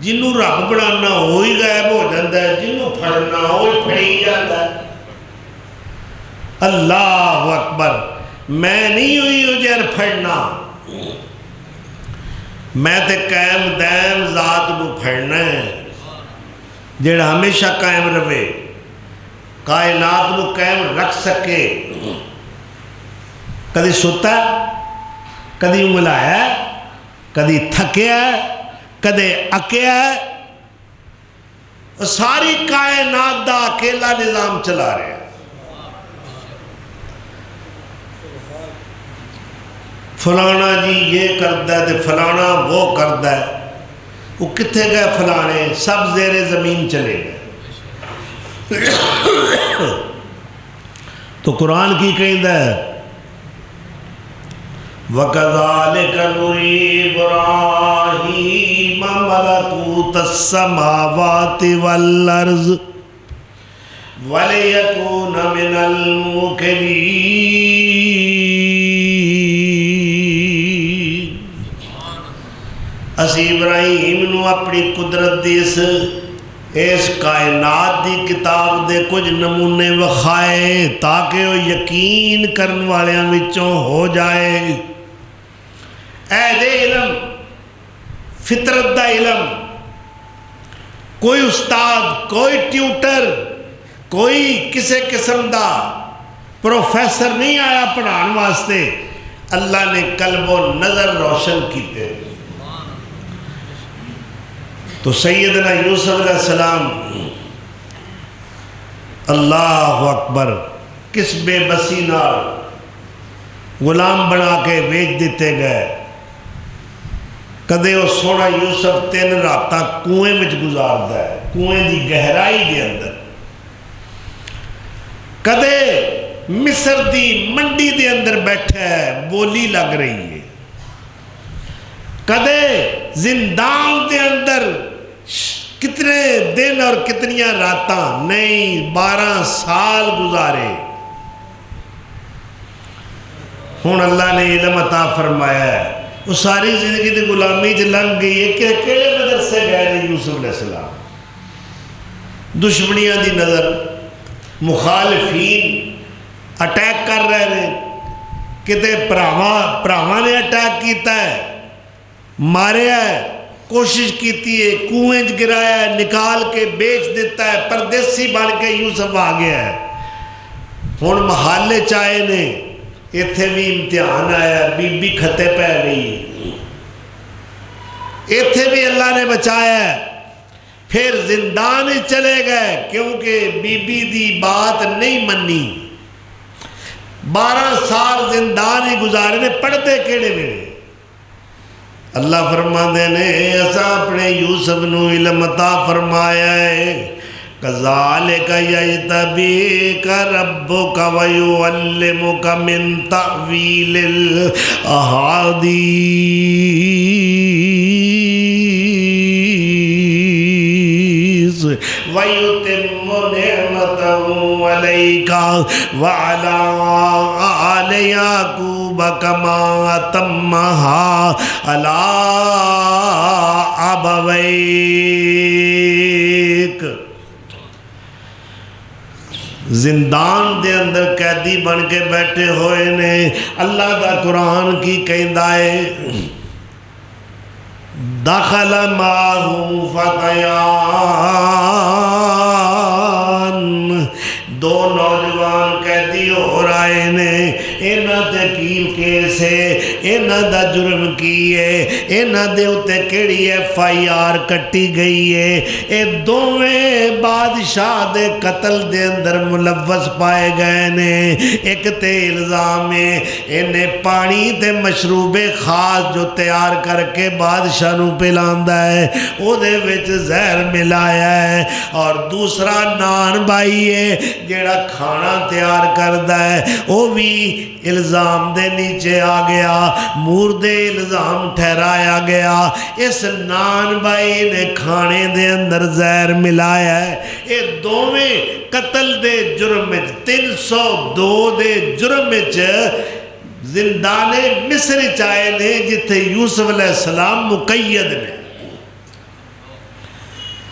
جنوں رب بنانا وہی غائب ہو جاتا ہے، جنوں پھڑنا وہی پھڑی جاتا ہے۔ اللہ اکبر، میں نہیں ہوئی ہو جہر پھڑنا، میں تے قائم دائم ذات کو پھڑنا ہے، جڑا ہمیشہ قائم رہے، کائنات کو قائم رکھ سکے، کدی ستا ہے، کدی ملایا ہے، کدی تھکیا ہے، کدی اکیا ہے، ساری کائنات دا اکیلا نظام چلا رہے ہیں۔ فلانا جی یہ کرتا ہے تو فلانا وہ کرتا ہے، وہ کتنے گئے فلانے، سب زیر زمین چلے گئے۔ تو قرآن کی کہتا ہے وَكَذَلِكَ نُرِي إِبْرَاهِيمَ مَلَكُوتَ السَّمَاوَاتِ وَالْأَرْضِ وَلِيَكُونَ مِنَ الْمُوقِنِينَ۔ اسی ابراہیم نو اپنی قدرت دی اس کائنات دی کتاب دے کچھ نمونے وکھائے تاکہ وہ یقین کرن والیاں وچوں ہو جائے۔ اے دے علم، فطرت دا علم، کوئی استاد، کوئی ٹیوٹر، کوئی کسی قسم دا پروفیسر نہیں آیا پڑھان واسطے، اللہ نے قلب و نظر روشن کیتے۔ تو سیدنا یوسف علیہ السلام اللہ اکبر کس بے بسی نال غلام بنا کے بیچ دیتے گئے۔ کدے وہ سونا یوسف 3 راتاں کنویں وچ گزاردا ہے، کنویں دی گہرائی دے اندر، کدے مصر دی منڈی دے اندر بیٹھا ہے، بولی لگ رہی ہے، کدے زندان دے اندر کتنے دن اور کتنیاں راتاں نہیں 12 سال گزارے۔ ہون اللہ نے علم عطا فرمایا ہے، وہ ساری زندگی دی غلامی چ لنگ گئی ہے کہ کیڑے مدرسے گئے نے یوسف علیہ السلام، دشمنیاں دی نظر، مخالفین اٹیک کر رہے ہیں، کتے پراواں نے اٹیک کیتا ہے، ماریا ہے، کوشش کیتی ہے، کنویں گرایا ہے، نکال کے بیچ دیتا ہے، پردیسی بن کے یوسف آ گیا ہے۔ ہن محلے چائے نے، ایتھے بھی امتحان آیا، بی بی کھتے پہ گئی، ایتھے بھی اللہ نے بچایا ہے۔ پھر زندان چلے گئے کیونکہ بی بی دی بات نہیں منی، 12 سال زندان ہی گزارے نے، پڑھتے کیڑے ویلے؟ اللہ فرماندے نے اسا اپنے یوسف نو علم عطا فرمایا ہے، کذالک یجتبیک ربک ویعلمک من تأویل الاحادیث وَيُتِمُّ نِعْمَتَهُ عَلَيْكَ وَعَلَىٰ آلِ يَعْقُوبَ كَمَا أَتَمَّهَا عَلَىٰ أَبَوَيْكَ۔ زندان دے اندر قیدی بن کے بیٹھے ہوئے نے، اللہ دا قرآن کی کہندا ہے دخل معه فتیان، 2 نوجوان قیدی ہو رہے نے، اینا تے کی کیس ہے، اینا دا جرم کی ہے، اینا دے اتے کیڑی FIR کٹی گئی ہے، اے دوویں بادشاہ دے قتل دے اندر ملوث پائے گئے نے۔ ایک تے الزام ہے انہیں پانی تے مشروب خاص جو تیار کر کے بادشاہ نو پلاندا ہے او دے وچ زہر ملایا ہے، اور دوسرا نان بائی ہے جیڑا کھانا تیار کردا ہے، او بھی الزام دے نیچے آ گیا، موردے الزام ٹھہرایا گیا۔ اس نان بائی نے کھانے دے اندر زہر ملایا ہے۔ اے دوویں قتل دے جرم میں 302 دے جرم میں زندان مصر چائے نے، جتھے یوسف علیہ السلام مقید نے۔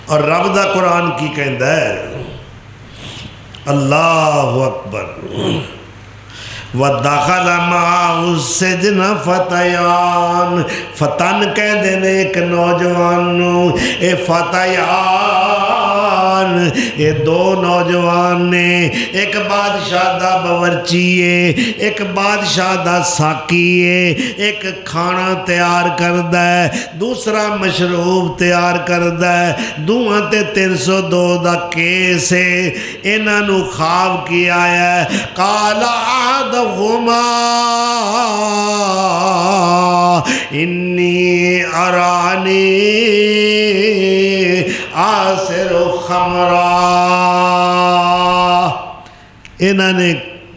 اور رب دا قرآن کی کہندا ہے اللہ اکبر، وَدَخَلَ مَعَهُ السِّجْنَ فَتَيَانِ، فتن کہندے نے ایک نوجوان نو، اے فتیان، اے 2 نوجوان نے، ایک بادشاہ دا باورچی ہے، ایک بادشاہ دا ساکی ہے، ایک کھانا تیار کردا ہے، دوسرا مشروب تیار کردا ہے، دوہاں تے 302 دا کیس ہے۔ انہاں نو خواب کی آیا ہے، قَالَ أَحَدُهُمَا إِنِّي أَرَانِي آسر خمرا۔ انہوں نے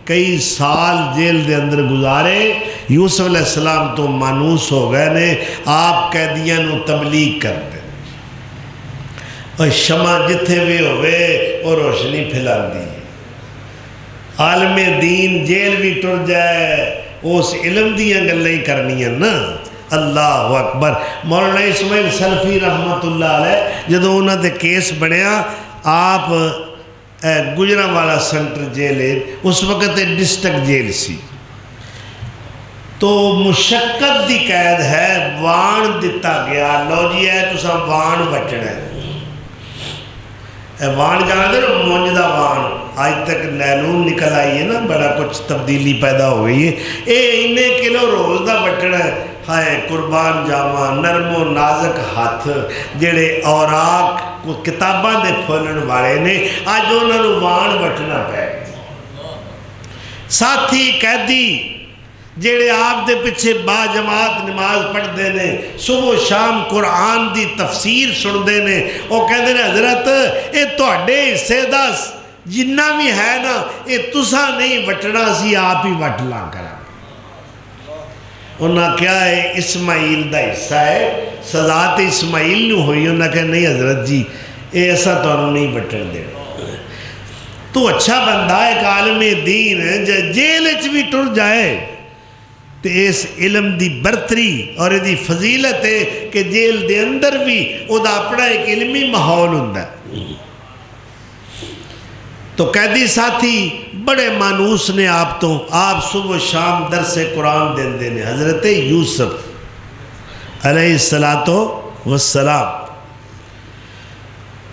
کئی سال جیل دے اندر گزارے، یوسف علیہ السلام تو مانوس ہو گئے نے، آپ قیدیاں نو تبلیغ کرتے اور شمع جتھے بھی ہوئے اور روشنی پھیلان دی۔ عالم دین جیل بھی ٹر جائے اس علم دیاں گلیں کرنی ہیں نا۔ اللہ اکبر۔ مولانا اسماعیل سلفی رحمت اللہ علیہ جدو انہوں دے کیس بنیا، آپ گجرانوالا سینٹر جیل ہے، اس وقت ڈسٹرکٹ جیل سی، تو مشقت دی قید ہے، وان دیتا گیا، لو جی ہے تساں وان بچنا ہے۔ وان جانا دے نا، مونج دا وان، آج تک لینون نکل آئی ہے نا، بڑا کچھ تبدیلی پیدا ہو گئی ہے۔ اے انہیں کلو روز دا بچنا ہے، ہائے قربان جاواں، نرم و نازک ہاتھ جڑے اوراق کو کتاباں دے پھولن والے نے، آج انہوں نے وان بچنا پہ۔ ساتھی قیدی جیڑے آپ دے پچھے با جماعت نماز پڑھ دینے، صبح شام قرآن دی تفسیر سن دینے، وہ کہہ دینے حضرت اے توڑے حصے دا جنہ بھی ہے نا، اے تسا نہیں وٹنا سی آپ ہی وٹلا کرا۔ انہاں کیا ہے اسماعیل دا حصہ ہے، سزا تے اسماعیل نو ہوئی، انہاں کہا نہیں حضرت جی اے ایسا تو نہیں وٹن دے، تو اچھا بندہ ایک عالم دین جیل اچ بھی ٹر جائے تو اس علم دی برتری اور دی فضیلت ہے کہ جیل دے اندر بھی او دا اپنا ایک علمی ماحول ہوندہ ہے۔ تو قیدی ساتھی بڑے مانوس نے آپ تو، آپ صبح و شام درس قرآن دین دینے۔ حضرت یوسف علیہ والسلام۔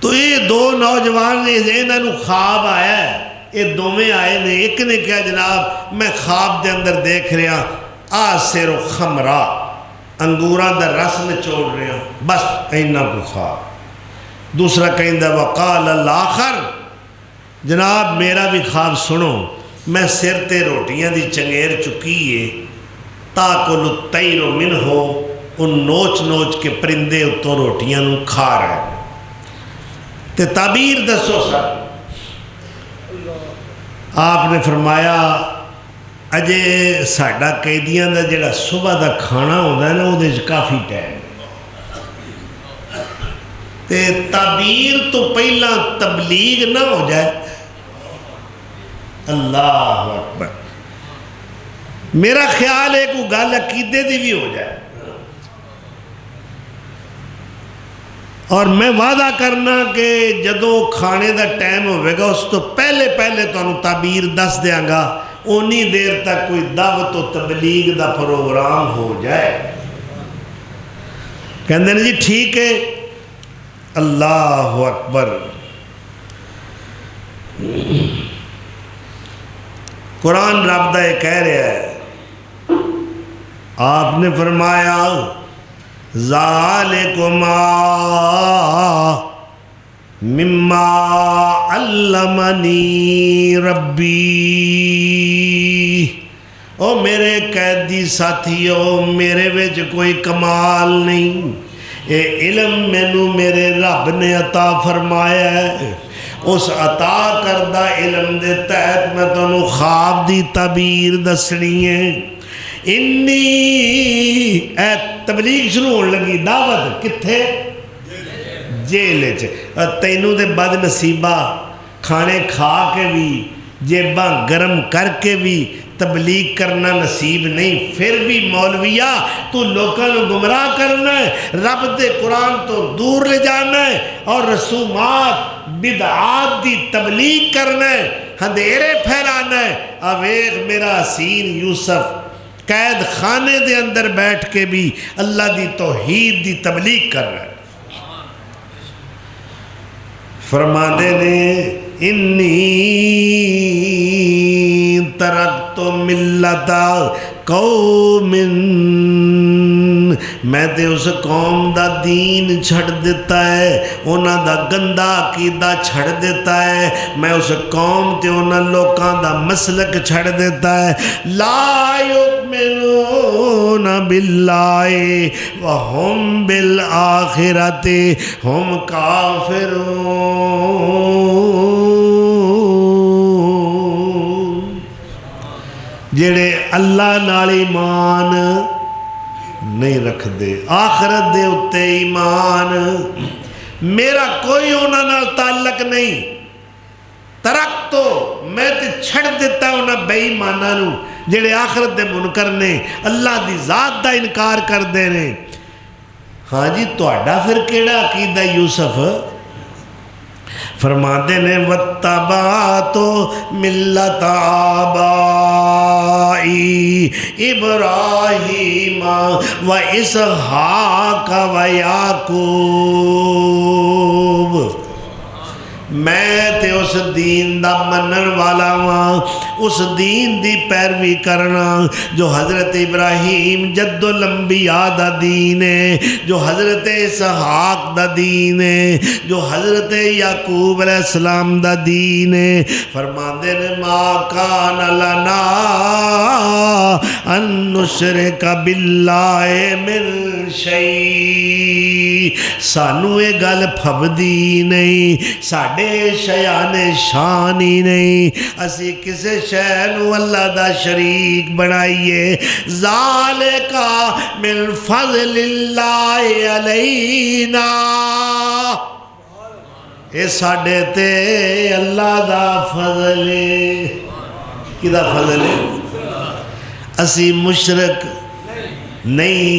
تو یہ دو نوجوان نے انہوں خواب آیا ہے، یہ دونوں آئے نے، ایک نے کہا جناب میں خواب دے اندر دیکھ رہا آسر و خمرہ، انگوراں دا رس نچوڑ رہا، بس اینا کو خواب۔ دوسرا کہندہ وقال الاخر جناب میرا بھی خواب سنو، میں سر تے روٹیاں دی چنگیر چکی ہے، تاکل الطیر منہو، ان نوچ نوچ کے پرندے اتوں روٹیاں نو کھا رہے ہیں۔ تے تعبیر دسو سر۔ آپ نے فرمایا اجے ساڈا قیدیاں دا جڑا صبح دا کھانا ہوتا ہے نا وہ دے کافی ٹائم، تے تعبیر تو پہلا تبلیغ نہ ہو جائے۔ اللہ اکبر، میرا خیال ہے کوئی گل عقیدے دی بھی ہو جائے، اور میں وعدہ کرنا کہ جدو کھانے دا ٹائم ہوئے گا اس تو پہلے تو انہوں تعبیر دس دیاں گا، اونی دیر تک کوئی دعوت و تبلیغ دا پروگرام ہو جائے۔ کہندے ہیں جی ٹھیک ہے۔ اللہ اکبر۔ قرآن رب دا یہ کہہ رہا ہے، آپ نے فرمایا ذالکما مما علمنی ربی، او میرے قیدی ساتھیو میرے وچ کوئی کمال نہیں، اے علم مینو میرے رب نے عطا فرمایا ہے، اس عطا کردہ علم دے تحت میں تنوں خواب دی تعبیر دسنی ہے۔ انی اے تبلیغ شروع ہونے لگی، دعوت کتھے؟ جیل چ۔ تینوں دے بد نصیبہ کھانے کھا کے بھی جیباں گرم کر کے بھی تبلیغ کرنا نصیب نہیں، پھر بھی مولویہ تو لوگوں کو گمراہ کرنا ہے، رب دے قرآن تو دور لے جانا ہے، اور رسومات بدعات دی تبلیغ کرنا ہے، اندھیرے پھیلانا ہے۔ اویخ میرا حسین یوسف قید خانے دے اندر بیٹھ کے بھی اللہ دی توحید دی تبلیغ کر رہا ہے۔ فرمانے نے انی ترکت ملت قوم، میں تے اس قوم دا دین چھڑ دیتا ہے، انہاں دا گندہ عقیدہ چھڑ دیتا ہے، میں اس قوم تے انہاں لوکاں دا مسلک چھڑ دیتا ہے۔ لا یؤمنون باللہ وہم بالآخرۃ ہم کافرون، جڑے اللہ نال ایمان نہیں رکھ دے، آخرت دے اتے ایمان، میرا کوئی انہاں نال تعلق نہیں، ترک تو میں تے چھڑ دیتا انہاں بے ایماناں نو جڑے آخرت دے منکر نے، اللہ دی ذات دا انکار کر دے نے۔ ہاں جی تہاڈا پھر کیڑا عقیدہ یوسف؟ فرماتے نے وَاتَّبَعْتُ مِلَّةَ آبَائی ابراہیم واسحاق ویعقوب، میں تے اس دین دا منن والا ہاں، اس دین دی پیروی کرنا جو حضرت ابراہیم جد الانبیاء دا دین ہے، جو حضرت اسحاق دا دین ہے، جو حضرت یعقوب علیہ السلام دا دین ہے۔ فرماندے نے ما کان لنا ان نشرک باللہ من شیء، سانو یہ گل پھبدی نہیں، ساڑھے شیان شان ہی نہیں، اسی کسے شہنو اللہ دا شریک بنائیے۔ ذالکا من فضل اللہ علینا، اے ساڑھے تے اللہ دا فضل ہے۔ کی دا فضل ہے؟ اسی مشرک نہیں،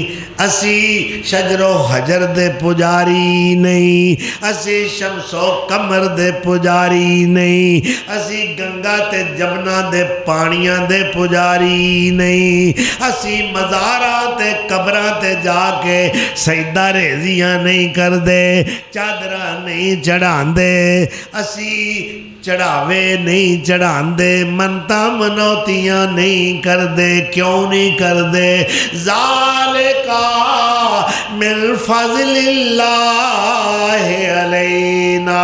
اسی شجر و حجر دے پجاری نہیں، اسی شمس و قمر دے پجاری نہیں، اسی گنگا تے جمنا دے پانیاں دے پجاری نہیں، اسی مزاراں تے قبراں تے جا کے سجدہ ریزیاں نہیں کر دے، چادراں نہیں چڑھان دے، اسی چڑھاوے نہیں چڑھان دے، منتا منوتیاں نہیں کر دے۔ کیوں نہیں کر دے؟ ذالکا من فضل اللہ علینا،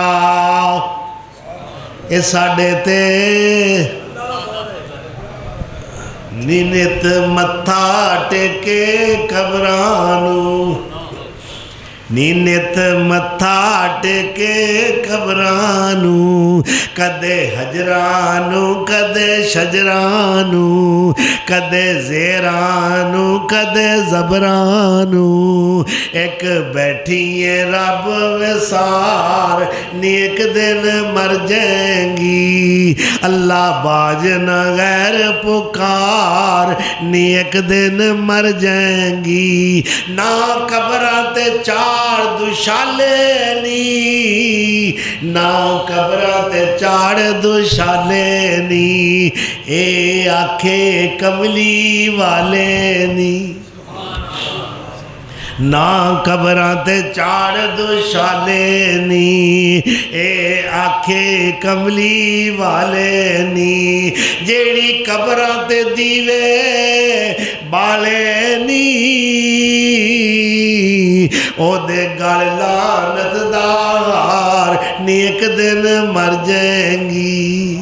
اے ساڑے تے نینت متھا ٹیکے قبرانو، نینت متھا ٹیکے قبرانو، کدے حجرانو کدے شجرانو، کدے زیرانو کدے زبرانو، ایک بیٹھیے رب وسار نیک دن مر جائیں گی، اللہ باج نہ غیر پکار نیک دن مر جائیں گی، نہ قبراتے چار دوشالے نی، نہ قبراتے چار دوشالے نی، اے آنکھیں کملی والے نی، نہ قبراتے چار دوشالے نی، اے آنکھیں کملی والے نی، جیڑی قبراتے دیوے بالے نی، او دے گل لعنت دار نیک دن مر جائیں گی،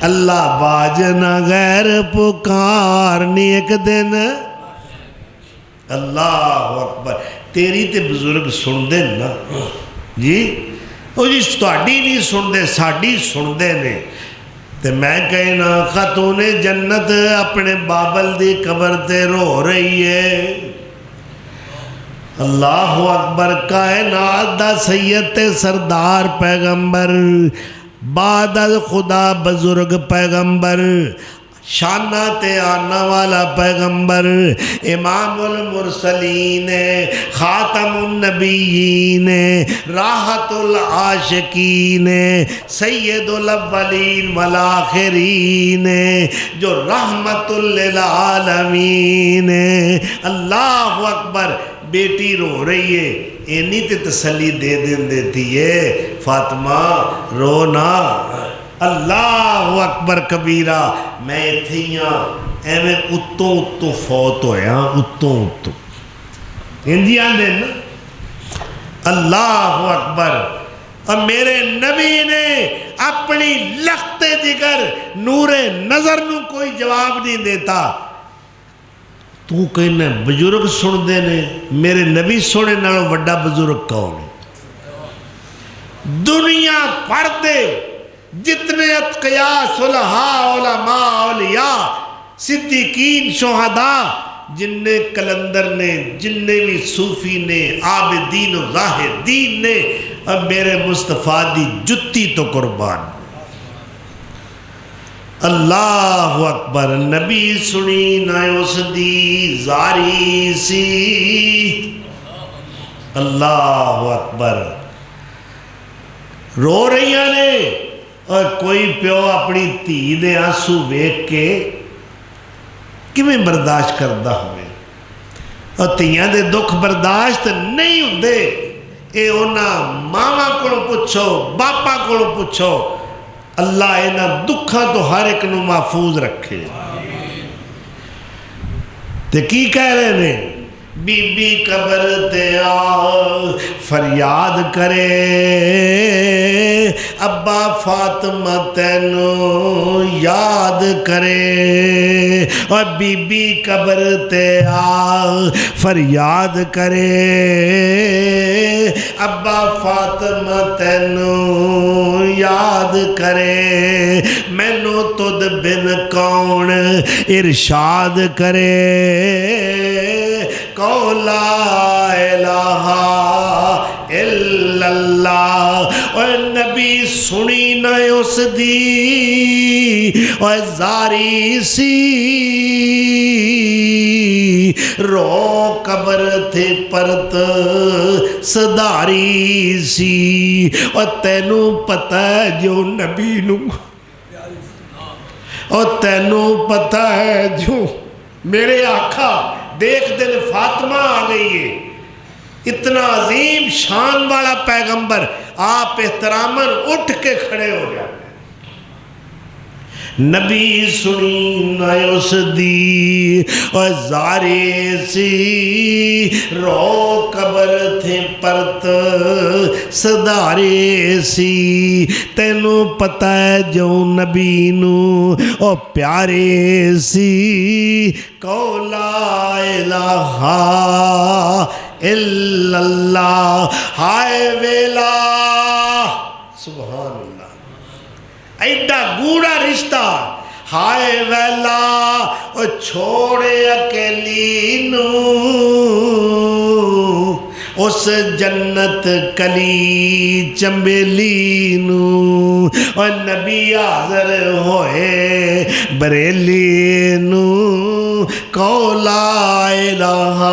اللہ باج نہ غیر پکار نیک دن۔ اللہ اکبر، تیری تے بزرگ سن دے نا جی، او جی تہاڈی نہیں سن دے ساڈی سن دے نے، تے میں کہنا خاتون جنت اپنے بابل دی قبر تے رو رہی ہے۔ اللہ اکبر، کائنات دا سید تے سردار پیغمبر، بعد از خدا بزرگ پیغمبر، شانہ تے آنا والا پیغمبر، امام المرسلین، خاتم النبیین، راحت العاشقین، سید الاولین والآخرین، جو رحمت للعالمین۔ اللہ اکبر، بیٹی رو رہی ہے، اینی تے تسلی دے دن دیتی ہے، فاطمہ رونا۔ اللہ اکبر کبیرہ، میں اتھیاں ایویں اتوں اتوں فوت ہویا، اتوں اتوں ہندیاں دن۔ اللہ اکبر، اور میرے نبی نے اپنی لخت جگر نور نظر نو کوئی جواب نہیں دیتا۔ تو کہنا بزرگ سن دے نے، میرے نبی سنے نالوں وڈا بزرگ کون ہے؟ دنیا پردے جتنے اتقیاء صلحاء علماء اولیاء صدیقین شہداء، جننے کلندر نے، جننے بھی صوفی نے، عابدین و زاہدین نے، اب میرے مصطفیٰ دی جتی تو قربان۔ اللہ اکبر، نبی سنی نہ اس دی زاری سی۔ اللہ اکبر، رو رہی نے، اور کوئی پیو اپنی دھی دے آنسو ویکھ کے کیویں برداشت کردا ہوئے، اور دھیاں دے دکھ برداشت نہیں ہوندے، اے انہاں ماواں کولوں پوچھو، باپا کولوں پوچھو، اللہ انہاں دکھاں تو ہر ایک نو محفوظ رکھے۔ تے کی کہہ رہے نے؟ بی بی قبر تے آ فریاد کرے، ابا فاطمہ تینو یاد کرے، اور بی بی قبر تے آ فریاد کرے، ابا فاطمہ تینو یاد کرے، مینو تد بن کون ارشاد کرے، کو لا الہ الا اللہ۔ اور نبی سنی نہ اس دی اور زاری سی، رو قبر تھے پرت سداری سی اور تینوں پتہ ہے جو نبی نو اور تینوں پتہ ہے جو میرے آقا دیکھ دن فاطمہ آ گئی ہے اتنا عظیم شان والا پیغمبر آپ احتراماً اٹھ کے کھڑے ہو جاتے نبی سنی نہ اس دی اور زارے سی رو قبر تھے پرت صدارے سی تینوں پتہ ہے جو نبی نو اور پیارے سی کو لا الہ الا اللہ ہائے ویلا سبحان اللہ ایڈا گوڑا رشتہ ہائے ویلا او چھوڑے اکیلی نو اس جنت کلی چمبیلی نو اور نبی حاضر ہوئے بریلی نو کو لا الہ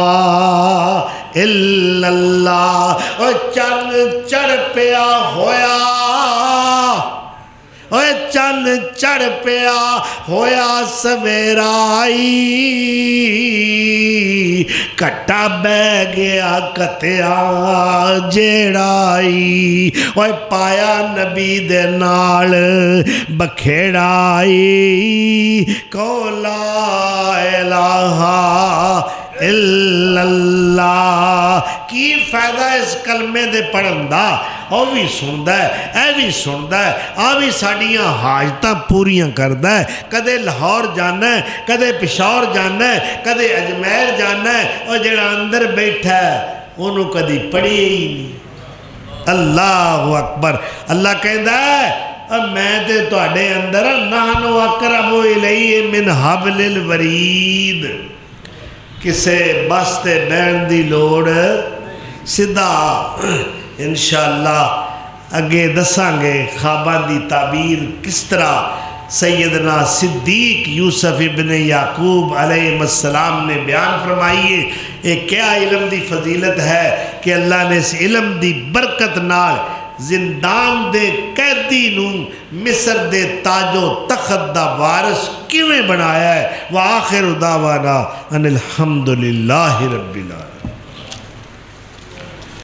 الا اللہ اور چند چڑھ پیا ہویا اوے چند چڑھ پیا ہویا سویرائی کٹا بہ گیا کتیا جیڑائی اوے پایا نبی دے نال بکھیڑائی کو لا الہ الا اللہ کی فائدہ اس کلمے دے پڑھندا او بھی سندا ہے اے بھی سندا ہے آ بھی ساڑیاں حاجتاں پوریاں کردا ہے کدے لاہور جانا ہے کدے پشاور جانا ہے کدے اجمیر جانا ہے اور جڑا اندر بیٹھا ہے انہوں کدی پڑھی ہی نہیں اللہ اکبر اللہ کہندا ہے اب میں تے تواڈے اندر نحنو اقرب الیہ من حبل الورید کسے بستے بین دی لوڑ سدھا انشاءاللہ اگے دساں گے خواباں دی تعبیر کس طرح سیدنا صدیق یوسف ابن یعقوب علیہ السلام نے بیان فرمائیے ایک کیا علم دی فضیلت ہے کہ اللہ نے اس علم دی برکت نال زندان دے قیدی نو مصر دے تاج و تخت دا وارث کیویں بنایا ہے وآخر دعوانا ان الحمدللہ رب العالمین